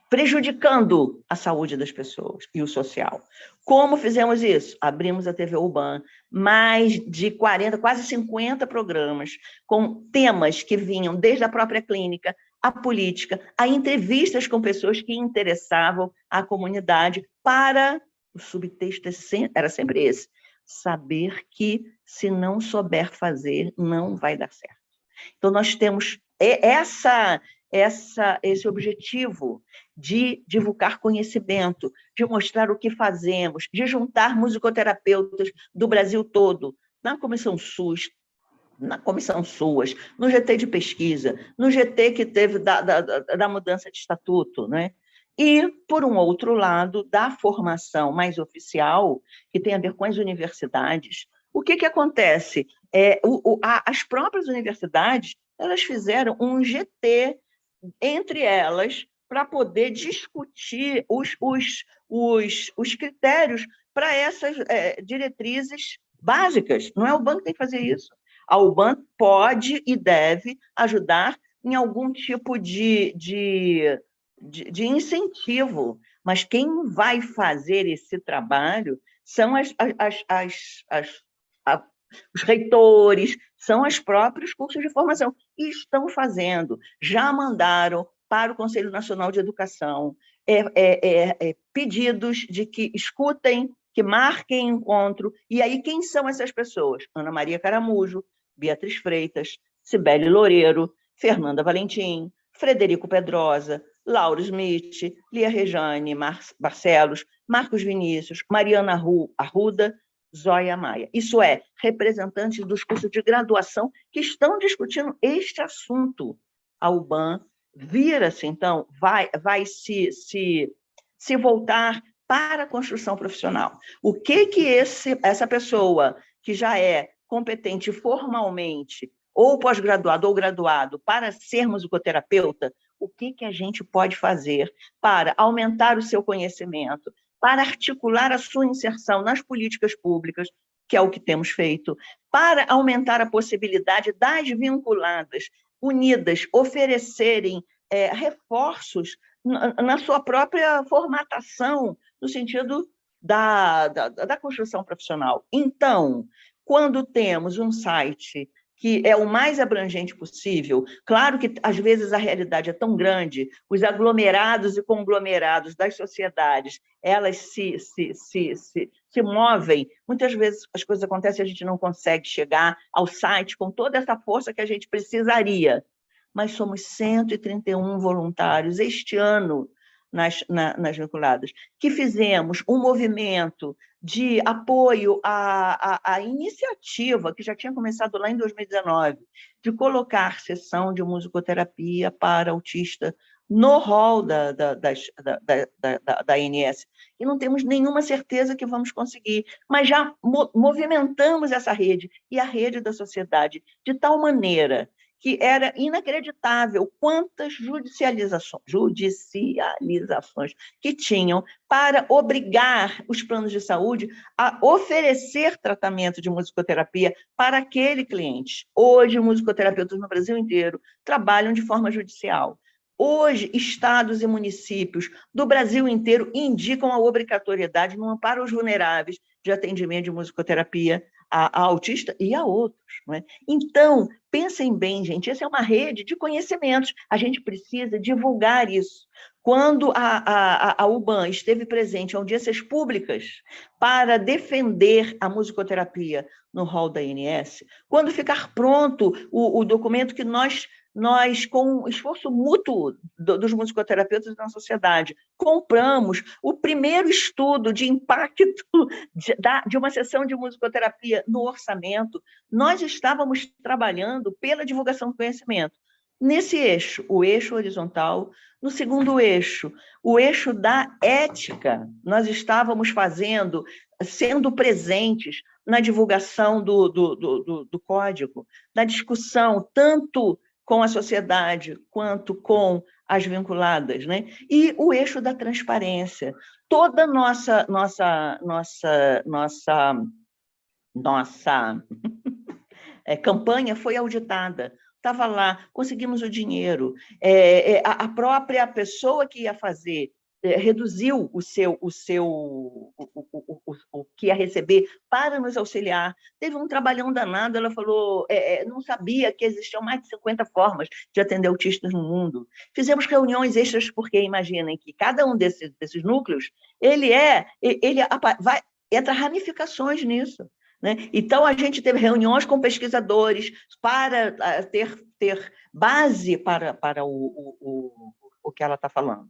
prejudicando a saúde das pessoas e o social. Como fizemos isso? Abrimos a TV UBAN, mais de 40, quase 50 programas, com temas que vinham desde a própria clínica, a política, a entrevistas com pessoas que interessavam a comunidade, para o subtexto era sempre esse: saber que, se não souber fazer, não vai dar certo. Então, nós temos esse objetivo de divulgar conhecimento, de mostrar o que fazemos, de juntar musicoterapeutas do Brasil todo, na Comissão SUS, na Comissão SUAS, no GT de pesquisa, no GT que teve da mudança de estatuto, né? E, por um outro lado, da formação mais oficial, que tem a ver com as universidades. O que acontece? As próprias universidades, elas fizeram um GT entre elas para poder discutir os critérios para essas diretrizes básicas. Não é o UBAN que tem que fazer isso. A UBAN pode e deve ajudar em algum tipo de incentivo, mas quem vai fazer esse trabalho são os reitores, são os próprios cursos de formação, e estão fazendo, já mandaram para o Conselho Nacional de Educação pedidos de que escutem, que marquem encontro. E aí, quem são essas pessoas? Ana Maria Caramujo, Beatriz Freitas, Cibele Loureiro, Fernanda Valentim, Frederico Pedrosa, Lauro Smith, Lia Rejane Barcelos, Marcos Vinícius, Mariana Arruda, Zóia Maia. Isso é, representantes dos cursos de graduação que estão discutindo este assunto. A UBAN vira-se, então, vai se voltar para a construção profissional. O que essa pessoa que já é competente formalmente, ou pós-graduado ou graduado, para ser musicoterapeuta, o que a gente pode fazer para aumentar o seu conhecimento, para articular a sua inserção nas políticas públicas, que é o que temos feito, para aumentar a possibilidade das vinculadas, unidas, oferecerem reforços na sua própria formatação, no sentido da construção profissional. Então, quando temos um site que é o mais abrangente possível, claro que, às vezes, a realidade é tão grande, os aglomerados e conglomerados das sociedades, elas se movem, muitas vezes as coisas acontecem e a gente não consegue chegar ao site com toda essa força que a gente precisaria, mas somos 131 voluntários este ano nas vinculadas, que fizemos um movimento de apoio à iniciativa, que já tinha começado lá em 2019, de colocar sessão de musicoterapia para autista no hall da ANS. E não temos nenhuma certeza que vamos conseguir, mas já movimentamos essa rede, e a rede da sociedade, de tal maneira que era inacreditável quantas judicializações que tinham para obrigar os planos de saúde a oferecer tratamento de musicoterapia para aquele cliente. Hoje, musicoterapeutas no Brasil inteiro trabalham de forma judicial. Hoje, estados e municípios do Brasil inteiro indicam a obrigatoriedade no amparo aos vulneráveis de atendimento de musicoterapia a autista e a outros. Não é? Então, pensem bem, gente, essa é uma rede de conhecimentos, a gente precisa divulgar isso. Quando a UBAN esteve presente em audiências públicas para defender a musicoterapia no hall da ANS, quando ficar pronto o documento que nós, com o esforço mútuo dos musicoterapeutas na sociedade, compramos o primeiro estudo de impacto de uma sessão de musicoterapia no orçamento, nós estávamos trabalhando pela divulgação do conhecimento. nesse eixo, o eixo horizontal. No segundo eixo, o eixo da ética. Nós estávamos sendo presentes na divulgação do código, na discussão, tanto com a sociedade quanto com as vinculadas, né? E o eixo da transparência. Toda nossa campanha foi auditada. Estava lá, conseguimos o dinheiro. A própria pessoa que ia fazer reduziu o que ia receber para nos auxiliar. Teve um trabalhão danado, ela falou, não sabia que existiam mais de 50 formas de atender autistas no mundo. Fizemos reuniões extras, porque imaginem que cada um desses núcleos, entra ramificações nisso. Né? Então, a gente teve reuniões com pesquisadores para ter base para o que ela está falando.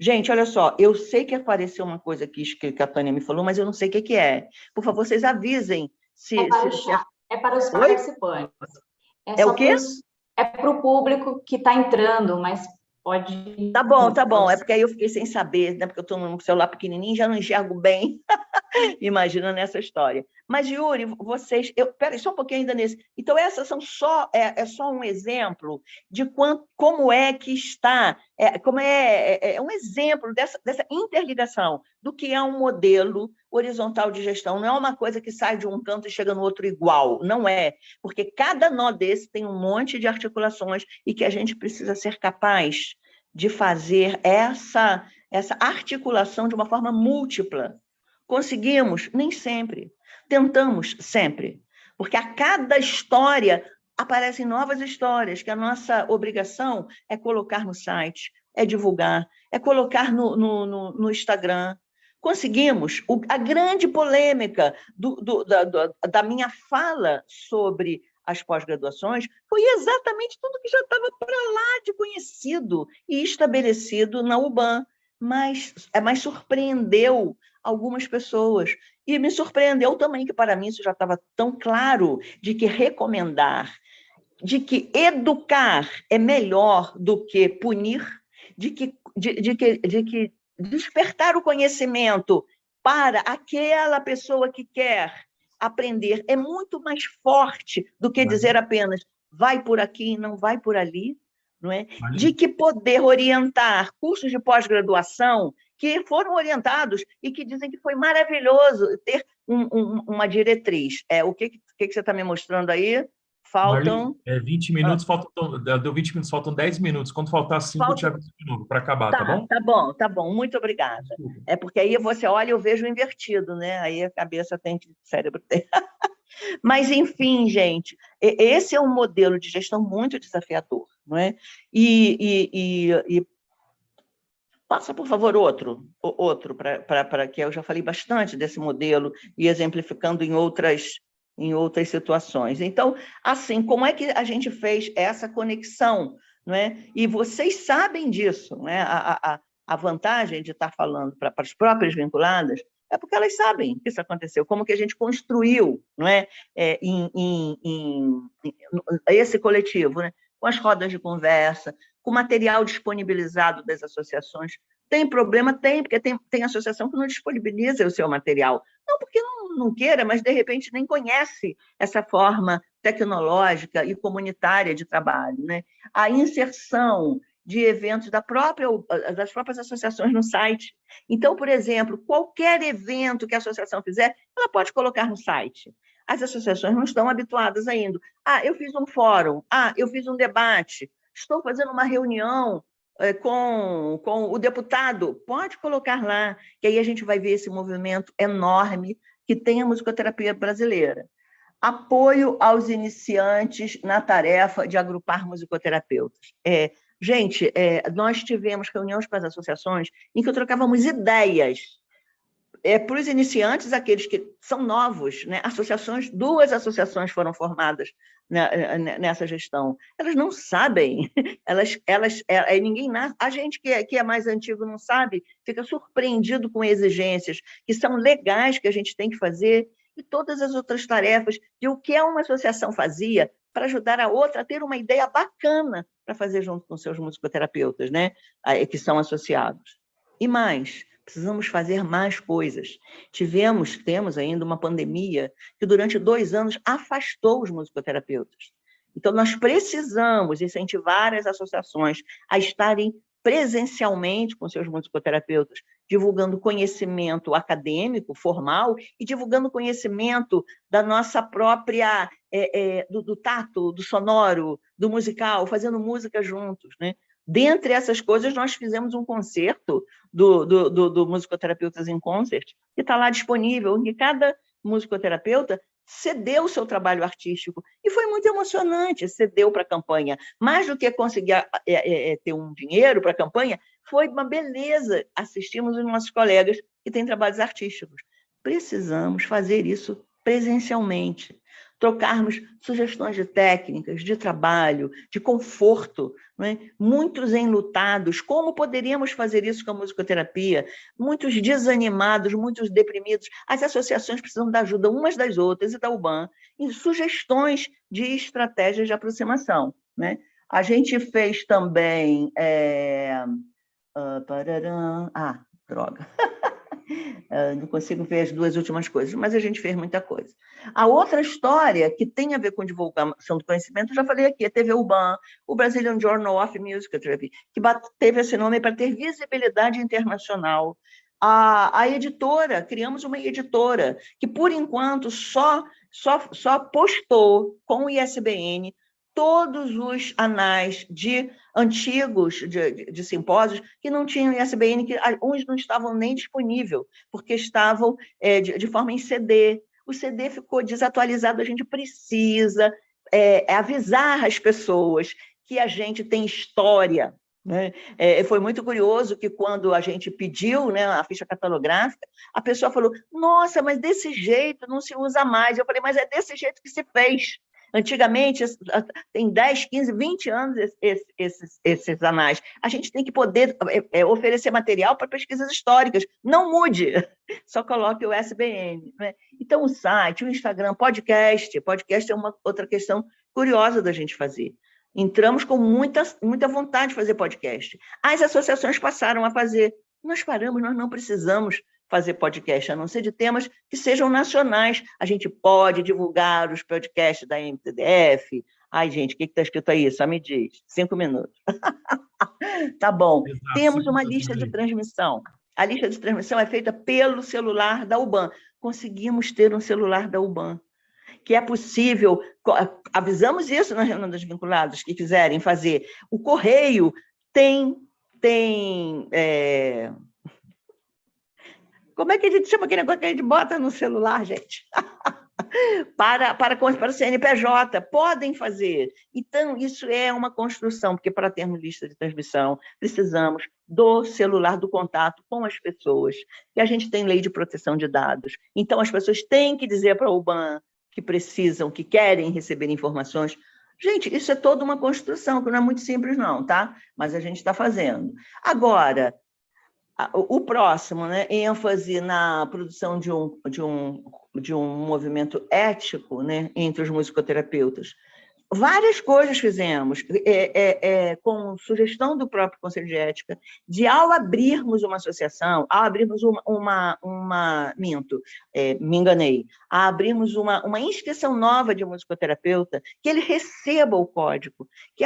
Gente, olha só, eu sei que apareceu uma coisa aqui que a Tânia me falou, mas eu não sei o que é. Por favor, vocês avisem se... É para os participantes. É o quê? É para o público que está entrando, mas pode... Tá bom. É porque aí eu fiquei sem saber, né? Porque eu estou no celular pequenininho, já não enxergo bem. Imagina nessa história. Mas, Yuri, vocês... Peraí, só um pouquinho ainda nesse... Então, essas são só um exemplo de como é que está... É um exemplo dessa interligação do que é um modelo horizontal de gestão. Não é uma coisa que sai de um canto e chega no outro igual. Não é. Porque cada nó desse tem um monte de articulações e que a gente precisa ser capaz de fazer essa articulação de uma forma múltipla. Conseguimos? Nem sempre. Tentamos sempre. Porque a cada história aparecem novas histórias, que a nossa obrigação é colocar no site, é divulgar, é colocar no Instagram. Conseguimos. A grande polêmica da minha fala sobre as pós-graduações foi exatamente tudo que já estava para lá de conhecido e estabelecido na UBAN, mas surpreendeu algumas pessoas. E me surpreendeu também que, para mim, isso já estava tão claro, de que recomendar, de que educar é melhor do que punir, de que despertar o conhecimento para aquela pessoa que quer aprender é muito mais forte do que dizer apenas vai por aqui, não vai por ali, não é? De que poder orientar cursos de pós-graduação que foram orientados e que dizem que foi maravilhoso ter uma diretriz. O que você está me mostrando aí? Faltam... Marli, 20 minutos, deu 20 minutos, faltam 10 minutos. Quando faltar 5, eu te aviso de novo, para acabar, tá bom? Tá bom, muito obrigada. É porque aí você olha e eu vejo invertido, né? Aí a cabeça tem que... O cérebro tem... Mas, enfim, gente, esse é um modelo de gestão muito desafiador, não é? E passa, por favor, outro para que eu já falei bastante desse modelo e exemplificando em outras situações. Então, assim, como é que a gente fez essa conexão, não é? E vocês sabem disso, não é? A vantagem de estar falando para as próprias vinculadas é porque elas sabem que isso aconteceu, como que a gente construiu, não é? Esse coletivo, né? Com as rodas de conversa, com o material disponibilizado das associações. Tem problema? Tem, porque tem associação que não disponibiliza o seu material. Não porque não queira, mas, de repente, nem conhece essa forma tecnológica e comunitária de trabalho, né? A inserção de eventos das próprias associações no site. Então, por exemplo, qualquer evento que a associação fizer, ela pode colocar no site. As associações não estão habituadas ainda. Eu fiz um fórum, eu fiz um debate, estou fazendo uma reunião com o deputado, pode colocar lá, que aí a gente vai ver esse movimento enorme que tem a musicoterapia brasileira. Apoio aos iniciantes na tarefa de agrupar musicoterapeutas. Gente, nós tivemos reuniões com as associações em que trocávamos ideias para os iniciantes, aqueles que são novos, né? Duas associações foram formadas nessa gestão. Elas não sabem, ninguém nasce. A gente que é mais antigo não sabe, fica surpreendido com exigências que são legais que a gente tem que fazer, e todas as outras tarefas de o que uma associação fazia para ajudar a outra a ter uma ideia bacana para fazer junto com seus musicoterapeutas, né? Que são associados. E mais, precisamos fazer mais coisas. Temos ainda uma pandemia que durante 2 anos afastou os musicoterapeutas. Então, nós precisamos incentivar as associações a estarem presencialmente com seus musicoterapeutas, divulgando conhecimento acadêmico, formal, e divulgando conhecimento da nossa própria, do tato, do sonoro, do musical, fazendo música juntos, né? Dentre essas coisas, nós fizemos um concerto do Musicoterapeutas em Concert, que está lá disponível, em que cada musicoterapeuta cedeu o seu trabalho artístico. E foi muito emocionante, cedeu para a campanha. Mais do que conseguir ter um dinheiro para a campanha, foi uma beleza assistirmos os nossos colegas que têm trabalhos artísticos. Precisamos fazer isso presencialmente. Trocarmos sugestões de técnicas, de trabalho, de conforto, né? Muitos enlutados, como poderíamos fazer isso com a musicoterapia? Muitos desanimados, muitos deprimidos. As associações precisam da ajuda umas das outras e da UBAN em sugestões de estratégias de aproximação, né? A gente fez também... droga! Não consigo ver as 2 últimas coisas, mas a gente fez muita coisa. A outra história que tem a ver com divulgação do conhecimento, eu já falei aqui, a TV UBAN, o Brazilian Journal of Musicotherapy, que teve esse nome para ter visibilidade internacional. A editora, criamos uma editora, que por enquanto só postou com o ISBN todos os anais antigos de simpósios que não tinham ISBN, que uns não estavam nem disponíveis, porque estavam de forma em CD. O CD ficou desatualizado, a gente precisa avisar as pessoas que a gente tem história, né? Foi muito curioso que quando a gente pediu, né, a ficha catalográfica, a pessoa falou, nossa, mas desse jeito não se usa mais. Eu falei, mas é desse jeito que se fez. Antigamente, tem 10, 15, 20 anos esses anais. A gente tem que poder oferecer material para pesquisas históricas. Não mude, só coloque o ISBN, né? Então, o site, o Instagram, podcast é uma outra questão curiosa da gente fazer. Entramos com muita vontade de fazer podcast. As associações passaram a fazer. Nós paramos, nós não precisamos fazer podcast, a não ser de temas que sejam nacionais. A gente pode divulgar os podcasts da MTDF. Ai, gente, o que está escrito aí? Só me diz. 5 minutos. Tá bom. Exato. Temos uma lista de transmissão. A lista de transmissão é feita pelo celular da UBAN. Conseguimos ter um celular da UBAN, que é possível, avisamos isso na reunião dos vinculados que quiserem fazer. O correio tem como é que a gente chama aquele negócio que a gente bota no celular, gente? para o CNPJ, podem fazer. Então, isso é uma construção, porque para termos lista de transmissão, precisamos do celular, do contato com as pessoas, que a gente tem lei de proteção de dados. Então, as pessoas têm que dizer para a UBAN que precisam, que querem receber informações. Gente, isso é toda uma construção, que não é muito simples, não, tá? Mas a gente está fazendo. Agora, o próximo, né, ênfase na produção de um movimento ético, né, entre os musicoterapeutas. Várias coisas fizemos, com sugestão do próprio Conselho de Ética, de ao abrirmos uma associação, ao abrirmos me enganei, a abrirmos uma inscrição nova de musicoterapeuta, que ele receba o código, que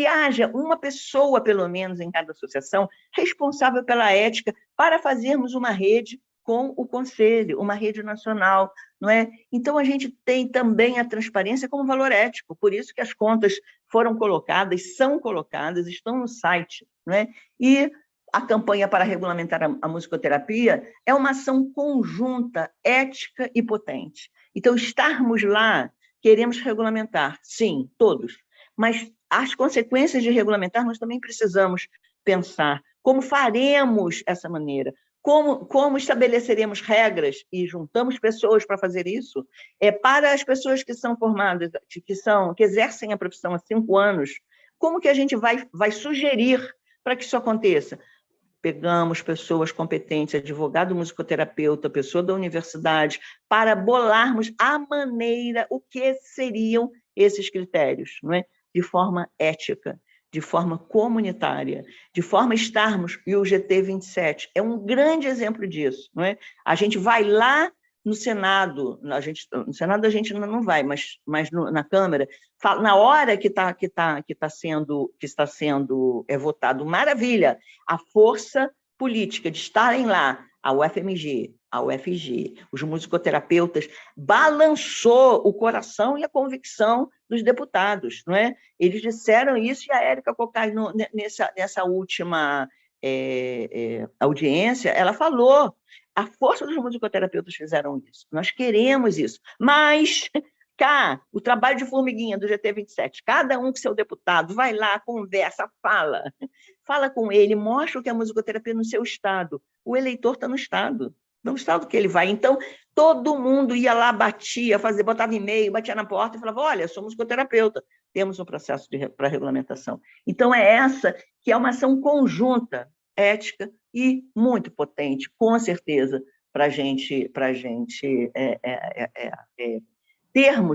haja uma pessoa, pelo menos, em cada associação, responsável pela ética, para fazermos uma rede com o Conselho, uma rede nacional, não é? Então, a gente tem também a transparência como valor ético, por isso que as contas foram colocadas, são colocadas, estão no site, não é? E a campanha para regulamentar a musicoterapia é uma ação conjunta, ética e potente. Então, estarmos lá, queremos regulamentar, sim, todos, mas as consequências de regulamentar nós também precisamos pensar como faremos essa maneira. Como estabeleceremos regras e juntamos pessoas para fazer isso? Para as pessoas que são formadas, que exercem a profissão há 5 anos, como que a gente vai sugerir para que isso aconteça? Pegamos pessoas competentes, advogado, musicoterapeuta, pessoa da universidade, para bolarmos a maneira, o que seriam esses critérios, não é? De forma ética, de forma comunitária, de forma estarmos, e o GT 27 é um grande exemplo disso, não é? A gente vai lá no Senado, no Senado a gente não vai, mas na Câmara, na hora que está sendo votado, maravilha, a força política de estarem lá, a UFMG, a UFG, os musicoterapeutas, balançou o coração e a convicção dos deputados, não é? Eles disseram isso, e a Érica Cocai, nessa última audiência, ela falou, a força dos musicoterapeutas fizeram isso, nós queremos isso, mas cá, o trabalho de formiguinha do GT 27, cada um com seu deputado, vai lá, conversa, fala com ele, mostra o que é a musicoterapia no seu estado, o eleitor está no estado que ele vai. Então, todo mundo ia lá, batia, botava e-mail, batia na porta e falava, olha, sou musicoterapeuta, temos um processo para regulamentação. Então, é essa que é uma ação conjunta, ética e muito potente, com certeza, para a gente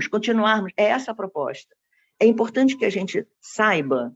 continuarmos, é essa a proposta. É importante que a gente saiba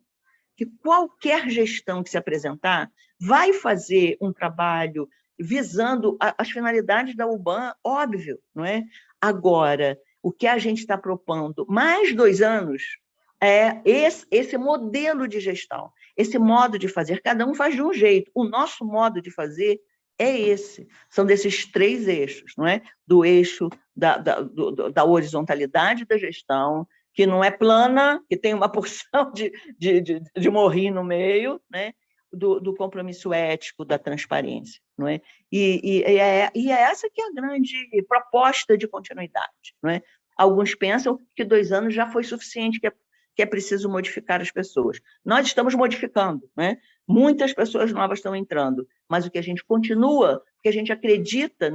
que qualquer gestão que se apresentar vai fazer um trabalho visando as finalidades da UBAN, óbvio, não é? Agora, o que a gente está propondo, mais 2 anos, é esse modelo de gestão, esse modo de fazer, cada um faz de um jeito, o nosso modo de fazer é esse, são desses 3 eixos, não é? Do eixo da horizontalidade da gestão, que não é plana, que tem uma porção de morrinho no meio, né? Do compromisso ético, da transparência, não é? E é essa que é a grande proposta de continuidade, não é? Alguns pensam que 2 anos já foi suficiente, que é preciso modificar as pessoas. Nós estamos modificando, né? Muitas pessoas novas estão entrando, mas o que a gente continua, o que a gente acredita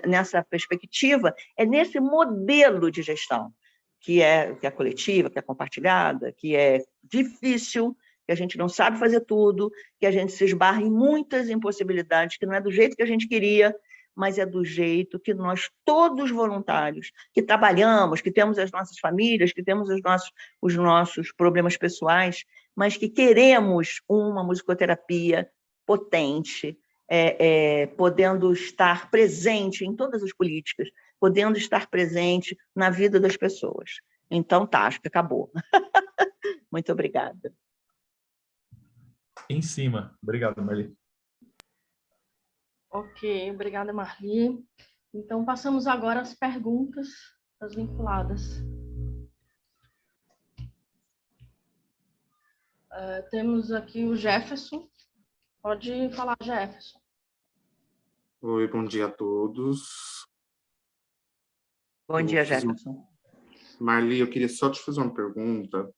nessa perspectiva, é nesse modelo de gestão, que é coletiva, que é compartilhada, que é difícil, que a gente não sabe fazer tudo, que a gente se esbarra em muitas impossibilidades, que não é do jeito que a gente queria, mas é do jeito que nós, todos voluntários, que trabalhamos, que temos as nossas famílias, que temos os nossos problemas pessoais, mas que queremos uma musicoterapia potente, podendo estar presente em todas as políticas, podendo estar presente na vida das pessoas. Então, tá, acho que acabou. Muito obrigada. Em cima. Obrigado, Marli. Ok, obrigada, Marli. Então, passamos agora às perguntas das vinculadas. Temos aqui o Jefferson. Pode falar, Jefferson. Oi, bom dia a todos. Bom dia, Jefferson. Marli, eu queria só te fazer uma pergunta.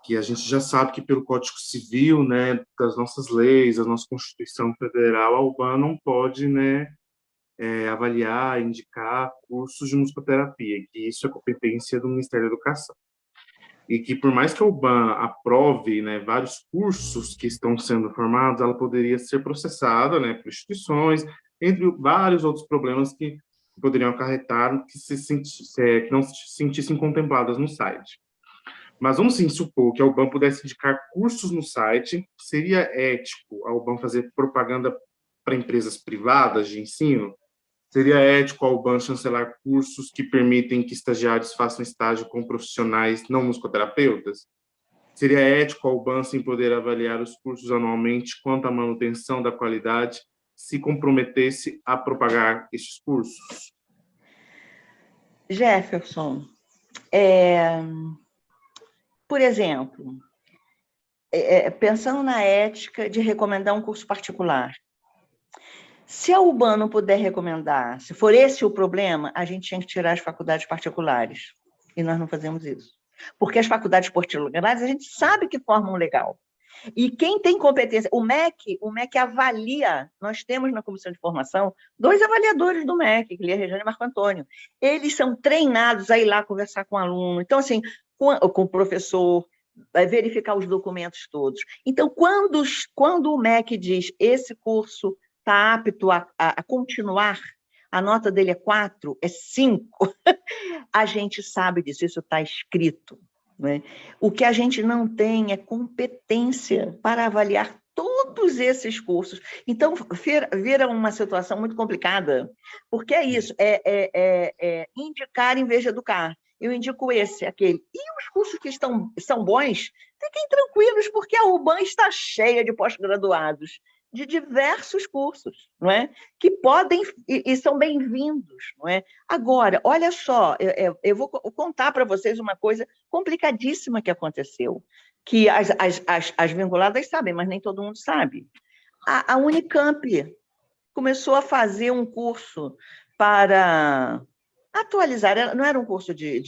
Que a gente já sabe que pelo Código Civil, né, das nossas leis, da nossa Constituição Federal, a UBAN não pode, né, avaliar, indicar cursos de musicoterapia, que isso é competência do Ministério da Educação. E que por mais que a UBAN aprove, né, vários cursos que estão sendo formados, ela poderia ser processada, né, por instituições, entre vários outros problemas que poderiam acarretar que não se sentissem contempladas no site. Mas vamos sim supor que a UBAN pudesse indicar cursos no site, seria ético a UBAN fazer propaganda para empresas privadas de ensino? Seria ético a UBAN chancelar cursos que permitem que estagiários façam estágio com profissionais não musicoterapeutas? Seria ético a UBAN, sem poder avaliar os cursos anualmente quanto à manutenção da qualidade, se comprometesse a propagar esses cursos? Jefferson, por exemplo, pensando na ética de recomendar um curso particular, se a UBAN não puder recomendar, se for esse o problema, a gente tinha que tirar as faculdades particulares, e nós não fazemos isso. Porque as faculdades particulares, a gente sabe que formam legal. E quem tem competência, o MEC avalia, nós temos na comissão de formação 2 avaliadores do MEC, que é a Regiane e Marco Antônio. Eles são treinados a ir lá conversar com o aluno. Então, assim, com o professor, vai verificar os documentos todos. Então, quando o MEC diz esse curso está apto a continuar, a nota dele é 4, é 5. A gente sabe disso, isso está escrito. Né? O que a gente não tem é competência para avaliar todos esses cursos. Então, vira uma situação muito complicada, porque é isso, é indicar em vez de educar. Eu indico esse, aquele. E os cursos que são bons, fiquem tranquilos, porque a UBAN está cheia de pós-graduados, de diversos cursos, não é? Que podem e são bem-vindos, não é? Agora, olha só, eu vou contar para vocês uma coisa complicadíssima que aconteceu, que as vinculadas sabem, mas nem todo mundo sabe. A Unicamp começou a fazer um curso para atualizar, não era um curso de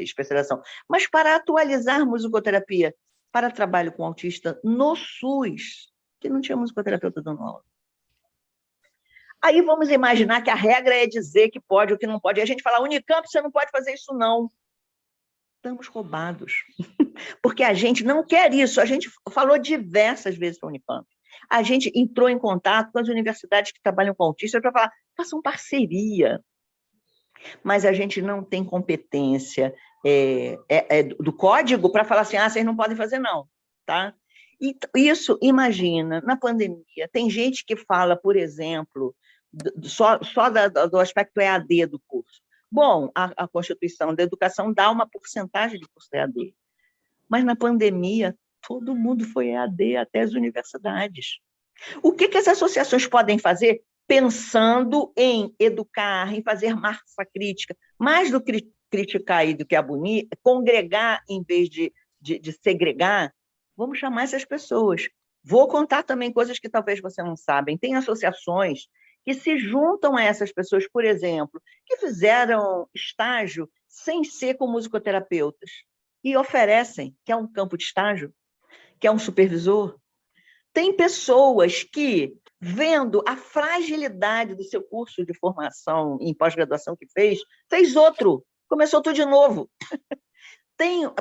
especialização, mas para atualizar musicoterapia para trabalho com autista no SUS, que não tinha musicoterapeuta dando aula. Aí vamos imaginar que a regra é dizer que pode ou que não pode. E a gente fala, Unicamp, você não pode fazer isso, não. Estamos roubados. Porque a gente não quer isso. A gente falou diversas vezes para a Unicamp. A gente entrou em contato com as universidades que trabalham com autistas para falar, façam parceria. Mas a gente não tem competência do código para falar assim, vocês não podem fazer, não. Tá? E isso, imagina, na pandemia, tem gente que fala, por exemplo, só do aspecto EAD do curso. Bom, a Constituição da Educação dá uma porcentagem de curso EAD, mas na pandemia todo mundo foi EAD, até as universidades. O que as associações podem fazer pensando em educar, em fazer massa crítica, mais do que criticar e do que abolir, congregar em vez de segregar? Vamos chamar essas pessoas. Vou contar também coisas que talvez você não sabem. Tem associações que se juntam a essas pessoas, por exemplo, que fizeram estágio sem ser com musicoterapeutas e oferecem, que é um campo de estágio, que é um supervisor. Tem pessoas que, vendo a fragilidade do seu curso de formação em pós-graduação que fez outro, começou tudo de novo.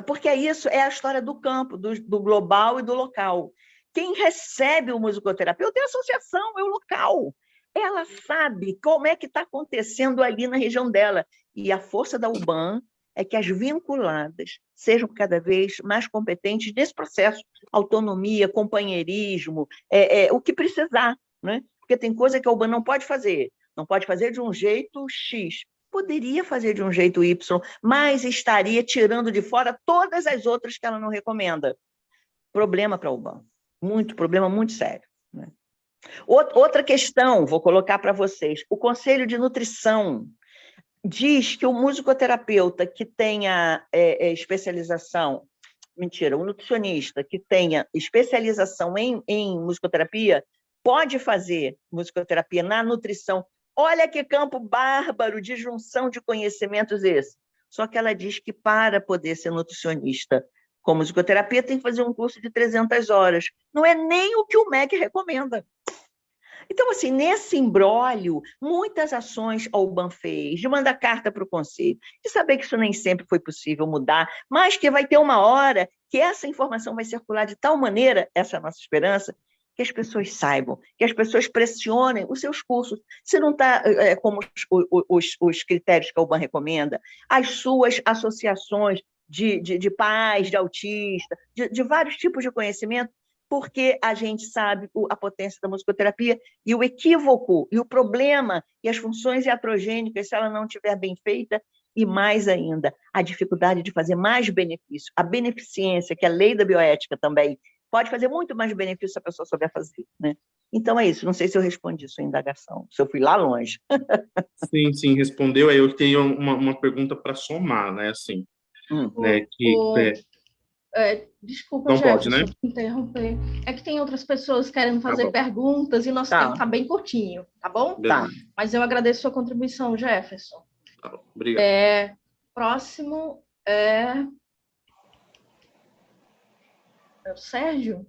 Porque isso é a história do campo, do global e do local. Quem recebe o musicoterapeuta é a associação, é o local. Ela sabe como é que está acontecendo ali na região dela. E a força da UBAN é que as vinculadas sejam cada vez mais competentes nesse processo. Autonomia, companheirismo, o que precisar. Né? Porque tem coisa que a UBAN não pode fazer. Não pode fazer de um jeito X. Poderia fazer de um jeito Y, mas estaria tirando de fora todas as outras que ela não recomenda. Problema para a UBAN. Problema muito sério. Né? Outra questão, vou colocar para vocês. O Conselho de Nutrição diz que o musicoterapeuta que tenha especialização, o nutricionista que tenha especialização em musicoterapia, pode fazer musicoterapia na nutrição. Olha que campo bárbaro de junção de conhecimentos esse. Só que ela diz que para poder ser nutricionista com musicoterapia tem que fazer um curso de 300 horas. Não é nem o que o MEC recomenda. Então, assim, nesse imbróglio, muitas ações a UBAN fez, de mandar carta para o Conselho, de saber que isso nem sempre foi possível mudar, mas que vai ter uma hora que essa informação vai circular de tal maneira, essa é a nossa esperança, que as pessoas saibam, que as pessoas pressionem os seus cursos. Se não está como os critérios que a UBAN recomenda, as suas associações de pais, de autista, de vários tipos de conhecimento, porque a gente sabe a potência da musicoterapia e o equívoco, e o problema, e as funções iatrogênicas, se ela não estiver bem feita, e mais ainda, a dificuldade de fazer mais benefício. A beneficência, que é a lei da bioética também, pode fazer muito mais benefício se a pessoa souber fazer. Né? Então é isso, não sei se eu respondi sua indagação, se eu fui lá longe. Sim, respondeu. Aí eu tenho uma pergunta para somar, né? Assim, né, desculpa, não Jefferson, pode, né? interromper. É que tem outras pessoas querendo fazer perguntas e nosso tempo está bem curtinho, tá bom? Tá. Mas eu agradeço a sua contribuição, Jefferson. Tá bom, obrigado. Próximo é o Sérgio?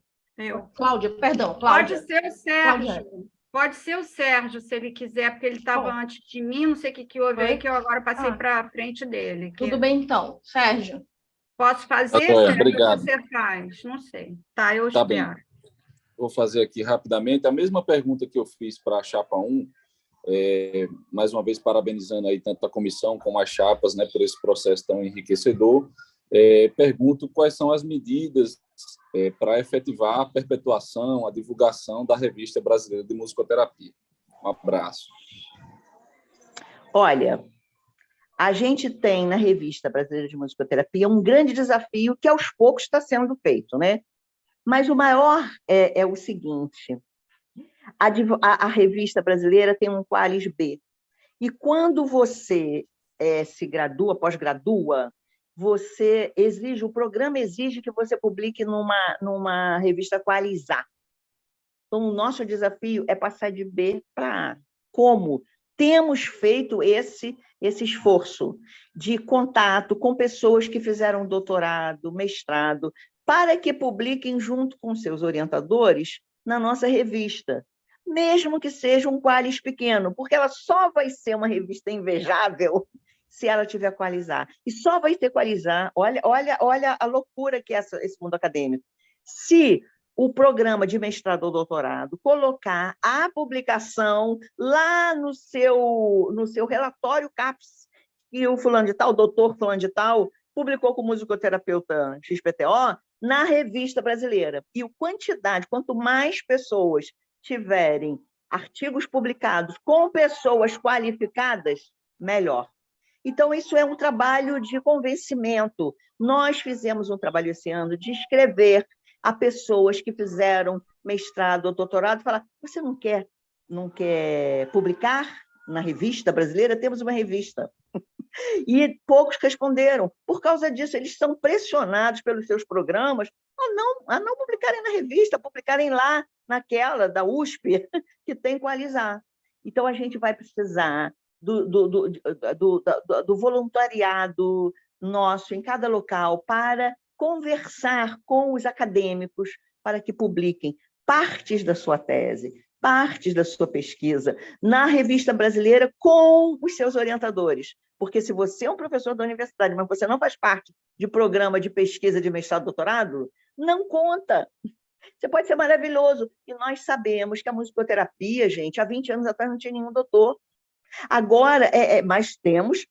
Cláudia, perdão. Cláudia. Pode ser o Sérgio. Pode ser o Sérgio, se ele quiser, porque ele estava antes de mim, não sei o que houve aí, que eu agora passei para frente dele. Tudo bem, então. Sérgio. Posso fazer, Sérgio? Obrigado. Você faz? Não sei. Tá, eu espero. Bem. Vou fazer aqui rapidamente a mesma pergunta que eu fiz para a Chapa 1. Mais uma vez, parabenizando aí tanto a comissão como as chapas, né, por esse processo tão enriquecedor. Pergunto quais são as medidas para efetivar a perpetuação, a divulgação da Revista Brasileira de Musicoterapia. Um abraço. Olha, a gente tem na Revista Brasileira de Musicoterapia um grande desafio que aos poucos está sendo feito, né? Mas o maior é o seguinte: a revista brasileira tem um Qualis B, e quando você se gradua, pós-gradua, o programa exige que você publique numa revista Qualis A. Então, o nosso desafio é passar de B para A. Como? Temos feito esse esforço de contato com pessoas que fizeram doutorado, mestrado, para que publiquem junto com seus orientadores na nossa revista, mesmo que seja um Qualis pequeno, porque ela só vai ser uma revista invejável se ela tiver Qualis A. E só vai ter Qualis A. Olha a loucura que é esse mundo acadêmico. Se o programa de mestrado ou doutorado colocar a publicação lá no seu relatório CAPES, que o fulano de tal, o doutor fulano de tal, publicou com o musicoterapeuta XPTO na revista brasileira. E quanto mais pessoas tiverem artigos publicados com pessoas qualificadas, melhor. Então, isso é um trabalho de convencimento. Nós fizemos um trabalho esse ano de escrever a pessoas que fizeram mestrado ou doutorado, falar: você não quer publicar na revista brasileira? Temos uma revista. E poucos responderam. Por causa disso, eles são pressionados pelos seus programas a não publicarem na revista, publicarem lá naquela da USP, que tem Qualis A. Então, a gente vai precisar do voluntariado nosso em cada local para conversar com os acadêmicos para que publiquem partes da sua tese, partes da sua pesquisa na revista brasileira com os seus orientadores. Porque se você é um professor da universidade, mas você não faz parte de programa de pesquisa de mestrado e doutorado, não conta. Você pode ser maravilhoso. E nós sabemos que a musicoterapia, gente, há 20 anos atrás não tinha nenhum doutor. Agora, mas temos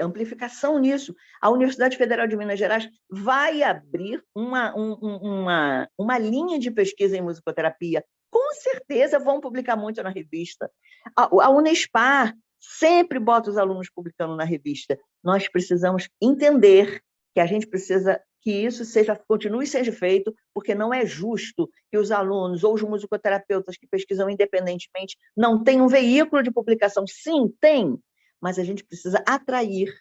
amplificação nisso. A Universidade Federal de Minas Gerais vai abrir uma linha de pesquisa em musicoterapia. Com certeza vão publicar muito na revista. A Unespar sempre bota os alunos publicando na revista. Nós precisamos entender que a gente precisa que isso continue sendo feito, porque não é justo que os alunos ou os musicoterapeutas que pesquisam independentemente não tenham um veículo de publicação. Sim, tem, mas a gente precisa atrair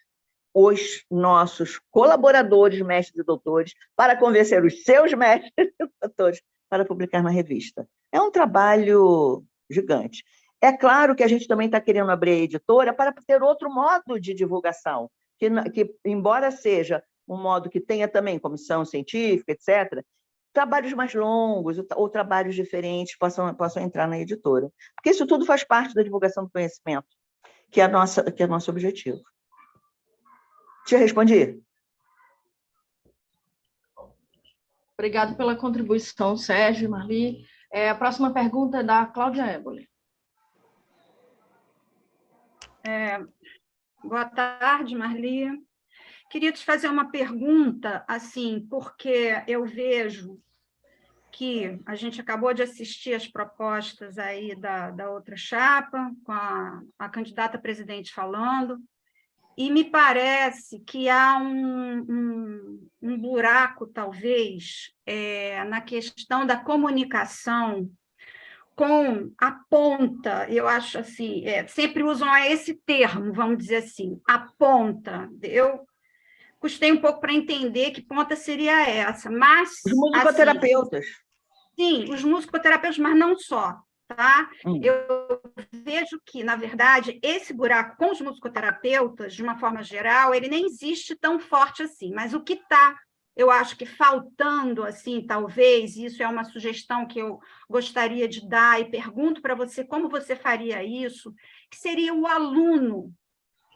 os nossos colaboradores, mestres e doutores, para convencer os seus mestres e doutores para publicar na revista. É um trabalho gigante. É claro que a gente também está querendo abrir a editora para ter outro modo de divulgação, que embora seja um modo que tenha também comissão científica, etc., trabalhos mais longos ou trabalhos diferentes possam entrar na editora. Porque isso tudo faz parte da divulgação do conhecimento, que é nosso objetivo. Te respondi? Obrigado pela contribuição, Sérgio e Marli. A próxima pergunta é da Cláudia Éboli. Boa tarde, Marli. Queria te fazer uma pergunta, assim, porque eu vejo que a gente acabou de assistir as propostas aí da outra chapa, com a candidata a presidente falando, e me parece que há um buraco, talvez, na questão da comunicação com a ponta. Eu acho assim, sempre usam esse termo, vamos dizer assim, a ponta. Eu custei um pouco para entender que ponta seria essa, mas... Os musicoterapeutas. Assim, sim, os musicoterapeutas, mas não só, tá? Eu vejo que, na verdade, esse buraco com os musicoterapeutas, de uma forma geral, ele nem existe tão forte assim, mas o que está, eu acho que faltando, assim, talvez, isso é uma sugestão que eu gostaria de dar, e pergunto para você como você faria isso, que seria o aluno.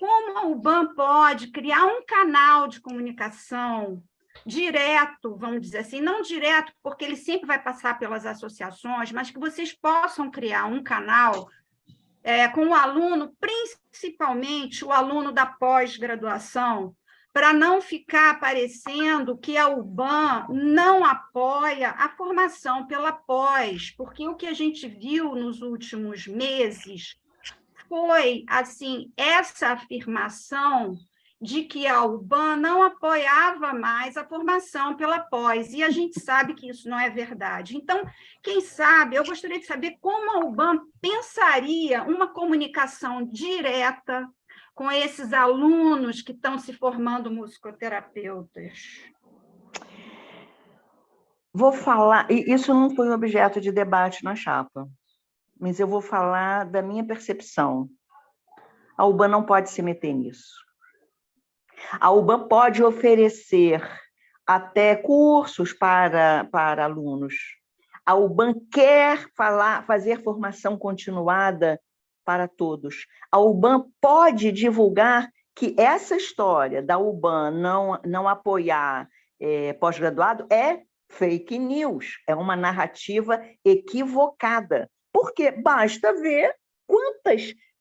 Como a UBAM pode criar um canal de comunicação direto, vamos dizer assim, não direto, porque ele sempre vai passar pelas associações, mas que vocês possam criar um canal com o aluno, principalmente o aluno da pós-graduação, para não ficar parecendo que a UBAN não apoia a formação pela pós, porque o que a gente viu nos últimos meses foi assim, essa afirmação de que a UBAN não apoiava mais a formação pela pós, e a gente sabe que isso não é verdade. Então, quem sabe, eu gostaria de saber como a UBAN pensaria uma comunicação direta com esses alunos que estão se formando musicoterapeutas. Vou falar, e isso não foi objeto de debate na chapa, mas eu vou falar da minha percepção. A UBAN não pode se meter nisso. A UBAN pode oferecer até cursos para alunos. A UBAN quer fazer formação continuada para todos. A UBAN pode divulgar que essa história da UBAN não apoiar pós-graduado é fake news, é uma narrativa equivocada. Porque basta ver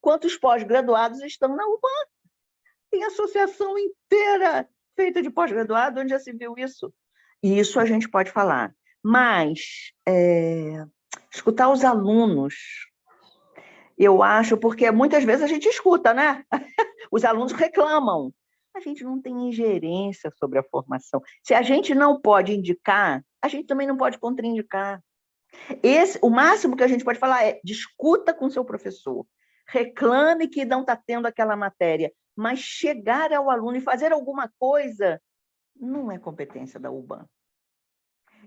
quantos pós-graduados estão na UBAN. Tem associação inteira feita de pós-graduado, onde já se viu isso. E isso a gente pode falar. Mas escutar os alunos, eu acho, porque muitas vezes a gente escuta, né? Os alunos reclamam. A gente não tem ingerência sobre a formação. Se a gente não pode indicar, a gente também não pode contraindicar. O máximo que a gente pode falar é discuta com seu professor, reclame que não está tendo aquela matéria, mas chegar ao aluno e fazer alguma coisa não é competência da UBAN.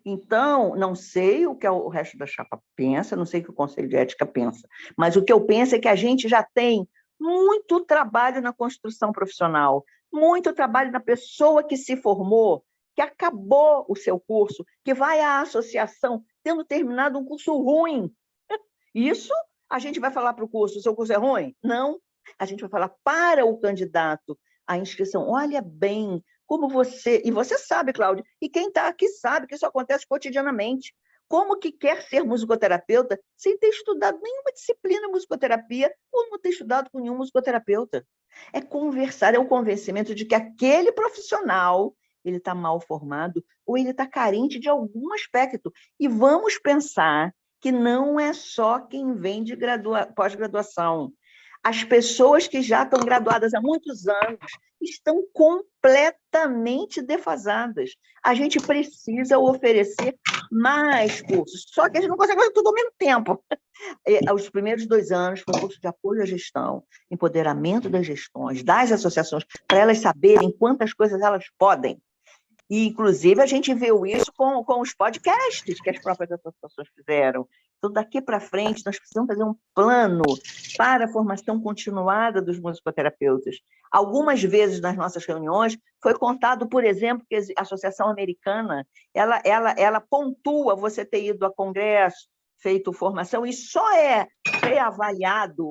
Então, não sei o que o resto da chapa pensa, não sei o que o Conselho de Ética pensa, mas o que eu penso é que a gente já tem muito trabalho na construção profissional, muito trabalho na pessoa que se formou, que acabou o seu curso, que vai à associação tendo terminado um curso ruim. Isso a gente vai falar para o curso, o seu curso é ruim? Não. A gente vai falar para o candidato à inscrição. Olha bem como você... E você sabe, Cláudia, e quem está aqui sabe que isso acontece cotidianamente. Como que quer ser musicoterapeuta sem ter estudado nenhuma disciplina em musicoterapia ou não ter estudado com nenhum musicoterapeuta? É conversar, é o convencimento de que aquele profissional ele está mal formado ou ele está carente de algum aspecto. E vamos pensar que não é só quem vem de pós-graduação. As pessoas que já estão graduadas há muitos anos estão completamente defasadas. A gente precisa oferecer mais cursos, só que a gente não consegue fazer tudo ao mesmo tempo. Os primeiros 2 anos foi curso de apoio à gestão, empoderamento das gestões, das associações, para elas saberem quantas coisas elas podem. E, inclusive, a gente viu isso com os podcasts que as próprias associações fizeram. Então, daqui para frente, nós precisamos fazer um plano para a formação continuada dos musicoterapeutas. Algumas vezes, nas nossas reuniões, foi contado, por exemplo, que a Associação Americana ela pontua você ter ido a congresso, feito formação, e só é reavaliado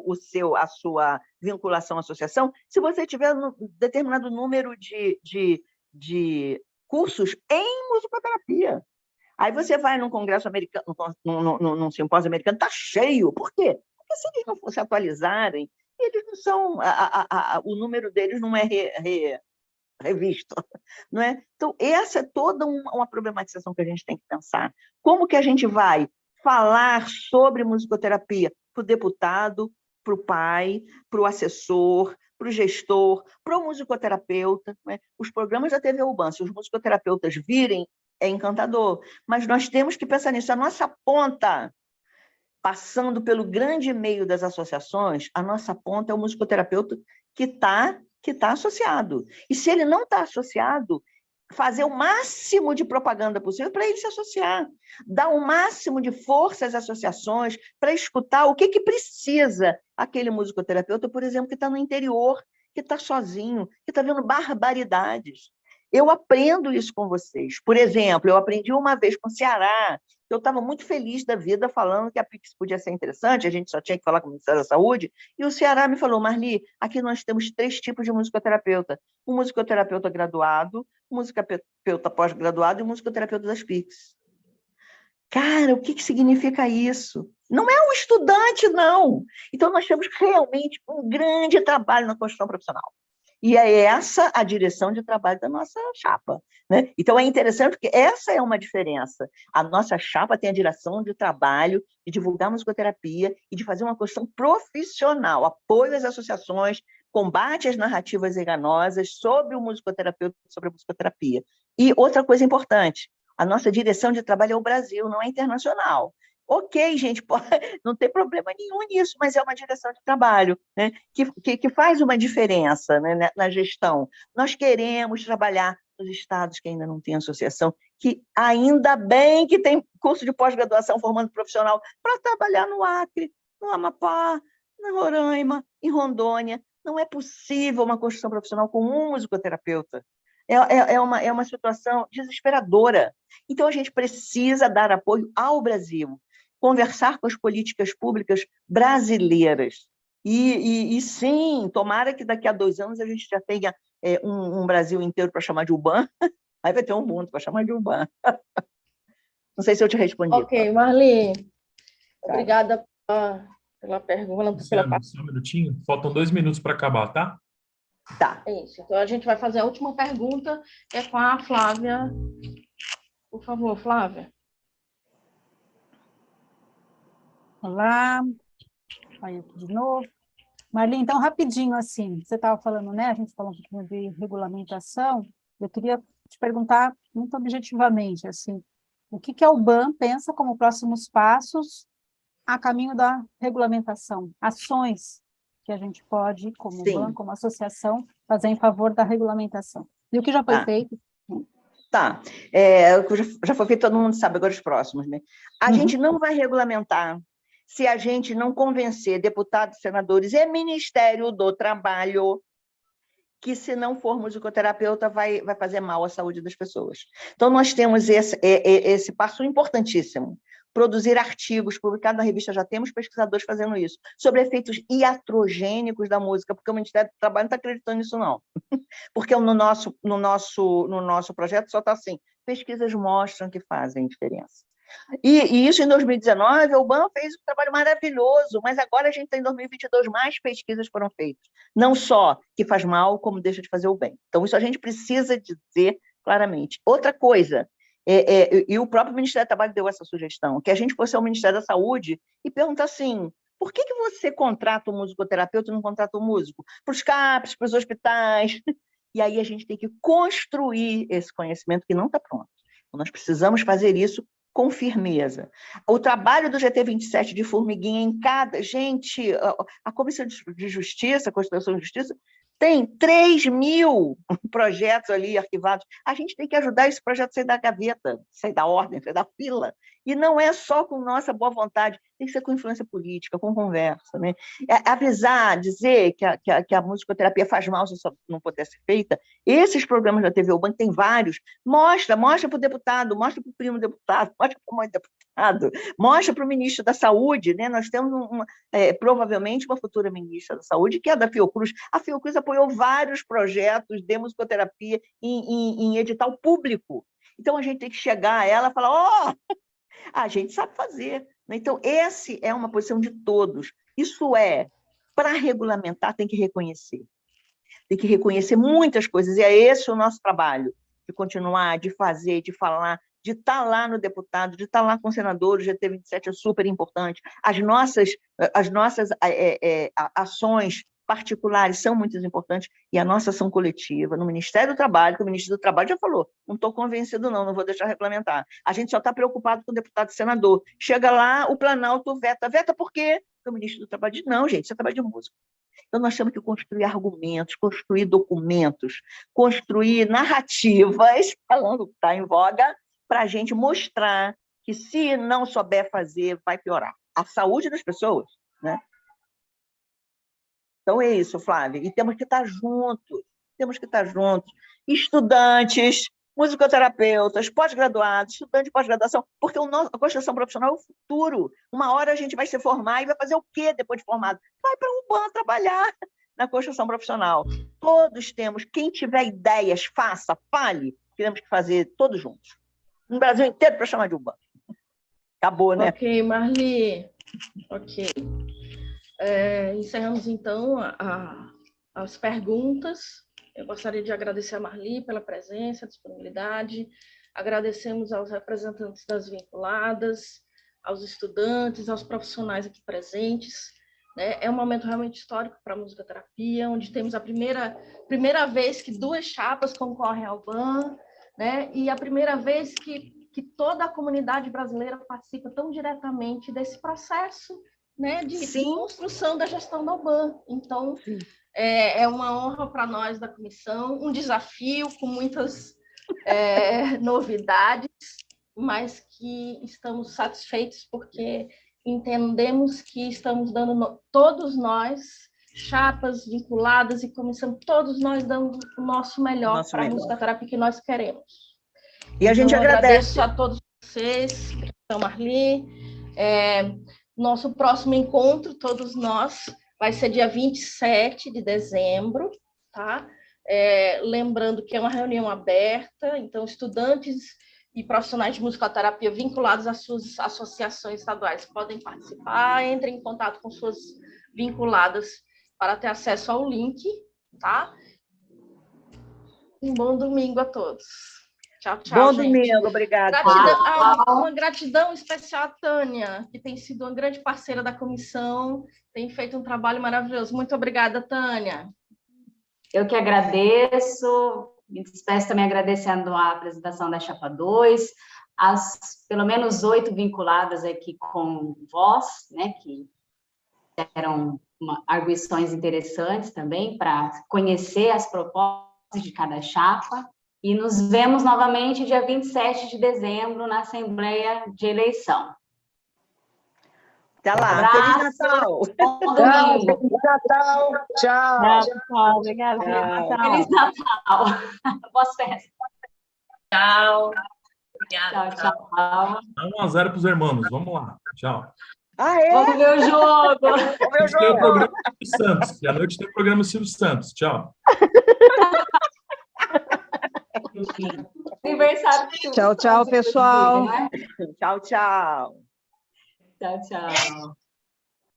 a sua vinculação à associação se você tiver um determinado número de cursos em musicoterapia. Aí você vai num congresso americano, num simpósio americano, está cheio. Por quê? Porque se eles não se atualizarem, eles não são... o número deles não é revisto. Não é? Então, essa é toda uma problematização que a gente tem que pensar. Como que a gente vai falar sobre musicoterapia para o deputado, para o pai, para o assessor, para o gestor, para o musicoterapeuta, né? Os programas da TV UBAN, se os musicoterapeutas virem, é encantador, mas nós temos que pensar nisso. A nossa ponta, passando pelo grande meio das associações, a nossa ponta é o musicoterapeuta que tá associado. E se ele não está associado, fazer o máximo de propaganda possível para ele se associar, dar o máximo de força às associações para escutar o que precisa aquele musicoterapeuta, por exemplo, que está no interior, que está sozinho, que está vendo barbaridades. Eu aprendo isso com vocês. Por exemplo, eu aprendi uma vez com o Ceará, eu estava muito feliz da vida falando que a PIX podia ser interessante, a gente só tinha que falar com o Ministério da Saúde, e o Ceará me falou, Marli, aqui nós temos 3 tipos de musicoterapeuta, um musicoterapeuta graduado, um musicoterapeuta pós-graduado e um musicoterapeuta das PIX. Cara, o que significa isso? Não é um estudante, não. Então, nós temos realmente um grande trabalho na construção profissional. E é essa a direção de trabalho da nossa chapa, né? Então, é interessante porque essa é uma diferença. A nossa chapa tem a direção de trabalho de divulgar musicoterapia e de fazer uma construção profissional, apoio às associações, combate às narrativas enganosas sobre o musicoterapeuta, sobre a musicoterapia. E outra coisa importante, a nossa direção de trabalho é o Brasil, não é internacional. Ok, gente, não tem problema nenhum nisso, mas é uma direção de trabalho, né, que faz uma diferença, né, na gestão. Nós queremos trabalhar nos estados que ainda não têm associação, que ainda bem que tem curso de pós-graduação formando profissional para trabalhar no Acre, no Amapá, no Roraima, em Rondônia. Não é possível uma construção profissional com um musicoterapeuta. É uma situação desesperadora. Então, a gente precisa dar apoio ao Brasil, conversar com as políticas públicas brasileiras. E sim, tomara que daqui a 2 anos a gente já tenha um Brasil inteiro para chamar de UBAN, aí vai ter um mundo para chamar de UBAN. Não sei se eu te respondi. Ok, Marli, obrigada pela pergunta. Luciana, só um minutinho, faltam 2 minutos para acabar, tá? Tá. É isso, então a gente vai fazer a última pergunta, que é com a Flávia. Por favor, Flávia. Olá, aí aqui de novo. Marli, então, rapidinho, assim, você estava falando, né, a gente falou um pouquinho de regulamentação, eu queria te perguntar muito objetivamente, assim, o que a UBAN pensa como próximos passos a caminho da regulamentação, ações que a gente pode, como UBAN, como associação, fazer em favor da regulamentação. E o que já foi feito? Tá, já foi feito, todo mundo sabe, agora os próximos, né? A gente não vai regulamentar se a gente não convencer deputados, senadores e Ministério do Trabalho que, se não for musicoterapeuta, vai fazer mal à saúde das pessoas. Então, nós temos esse passo importantíssimo, produzir artigos publicados na revista, já temos pesquisadores fazendo isso, sobre efeitos iatrogênicos da música, porque o Ministério do Trabalho não está acreditando nisso, não. Porque no nosso projeto só está assim, pesquisas mostram que fazem diferença. E isso em 2019, a UBAN fez um trabalho maravilhoso, mas agora a gente tem em 2022, mais pesquisas foram feitas. Não só que faz mal, como deixa de fazer o bem. Então, isso a gente precisa dizer claramente. Outra coisa, e o próprio Ministério do Trabalho deu essa sugestão, que a gente fosse ao Ministério da Saúde e perguntar assim, por que você contrata um musicoterapeuta e não contrata um músico? Para os CAPs, para os hospitais. E aí a gente tem que construir esse conhecimento que não está pronto. Então, nós precisamos fazer isso com firmeza. O trabalho do GT27 de formiguinha em cada... Gente, a Comissão de Justiça, a Constituição de Justiça, tem 3.000 projetos ali arquivados. A gente tem que ajudar esse projeto a sair da gaveta, sair da ordem, sair da fila. E não é só com nossa boa vontade, tem que ser com influência política, com conversa, né? Avisar, dizer que a musicoterapia faz mal se só não puder ser feita. Esses programas da TV UBAN, tem vários. Mostra para o deputado, mostra para o primo deputado, mostra para o mãe deputado, mostra para o ministro da Saúde, né? Nós temos provavelmente uma futura ministra da Saúde, que é a da Fiocruz. A Fiocruz apoiou vários projetos de musicoterapia em edital público. Então, a gente tem que chegar a ela e falar, a gente sabe fazer. Então, essa é uma posição de todos. Isso para regulamentar, tem que reconhecer. Tem que reconhecer muitas coisas, e é esse o nosso trabalho, de continuar, de fazer, de falar, de estar lá no deputado, de estar lá com o senador. O GT27 é super importante. As nossas ações particulares são muito importantes, e a nossa ação coletiva no Ministério do Trabalho, que o ministro do Trabalho já falou, não estou convencido não vou deixar regulamentar. A gente só está preocupado com o deputado e senador. Chega lá, o Planalto veta por quê? Porque o ministro do Trabalho diz, não, gente, isso é trabalho de música. Então, nós temos que construir argumentos, construir documentos, construir narrativas, falando que está em voga, para a gente mostrar que, se não souber fazer, vai piorar a saúde das pessoas, né? Então, é isso, Flávia. E temos que estar juntos, estudantes, musicoterapeutas, pós-graduados, estudantes de pós-graduação, porque a construção profissional é o futuro. Uma hora a gente vai se formar e vai fazer o quê depois de formado? Vai para o UBAN trabalhar na construção profissional. Todos temos, quem tiver ideias, faça, fale, temos que fazer todos juntos. No Brasil inteiro para chamar de UBAN. Acabou, né? Ok, Marli. Ok. Encerramos, então, as perguntas. Eu gostaria de agradecer a Marli pela presença, disponibilidade. Agradecemos aos representantes das vinculadas, aos estudantes, aos profissionais aqui presentes. Né? É um momento realmente histórico para a musicoterapia, onde temos a primeira vez que 2 chapas concorrem ao BAN, né? E a primeira vez que toda a comunidade brasileira participa tão diretamente desse processo, né, de construção da gestão da UBAN. Então, é uma honra para nós da comissão, um desafio com muitas novidades, mas que estamos satisfeitos porque entendemos que estamos dando, todos nós, chapas vinculadas e comissão, todos nós dando o nosso melhor para a musicoterapia que nós queremos. E a gente agradece a todos vocês, então, Marli. Nosso próximo encontro, todos nós, vai ser dia 27 de dezembro, tá? Lembrando que é uma reunião aberta, então estudantes e profissionais de musicoterapia vinculados às suas associações estaduais podem participar, entrem em contato com suas vinculadas para ter acesso ao link, tá? Um bom domingo a todos. Tchau, tchau, Bom gente. domingo, obrigada. Uma gratidão especial à Tânia, que tem sido uma grande parceira da comissão, tem feito um trabalho maravilhoso. Muito obrigada, Tânia. Eu que agradeço, me despeço também agradecendo a apresentação da Chapa 2, as pelo menos 8 vinculadas aqui com voz, né, que deram arguições interessantes também para conhecer as propostas de cada chapa. E nos vemos novamente dia 27 de dezembro na Assembleia de Eleição. Até lá. Abraço. Feliz Natal. Bom domingo. Feliz Natal. Tchau. Tchau. Obrigada. Feliz Natal. Boas festas. Tchau. Obrigada. Tchau. 1-0 para os irmãos. Vamos lá. Tchau. Vamos ver o jogo. Tem o programa Silvio Santos. E à noite tem o programa Silvio Santos. Tchau. Aniversário. Tchau, tchau, pessoal. Tchau, tchau. Tchau, tchau.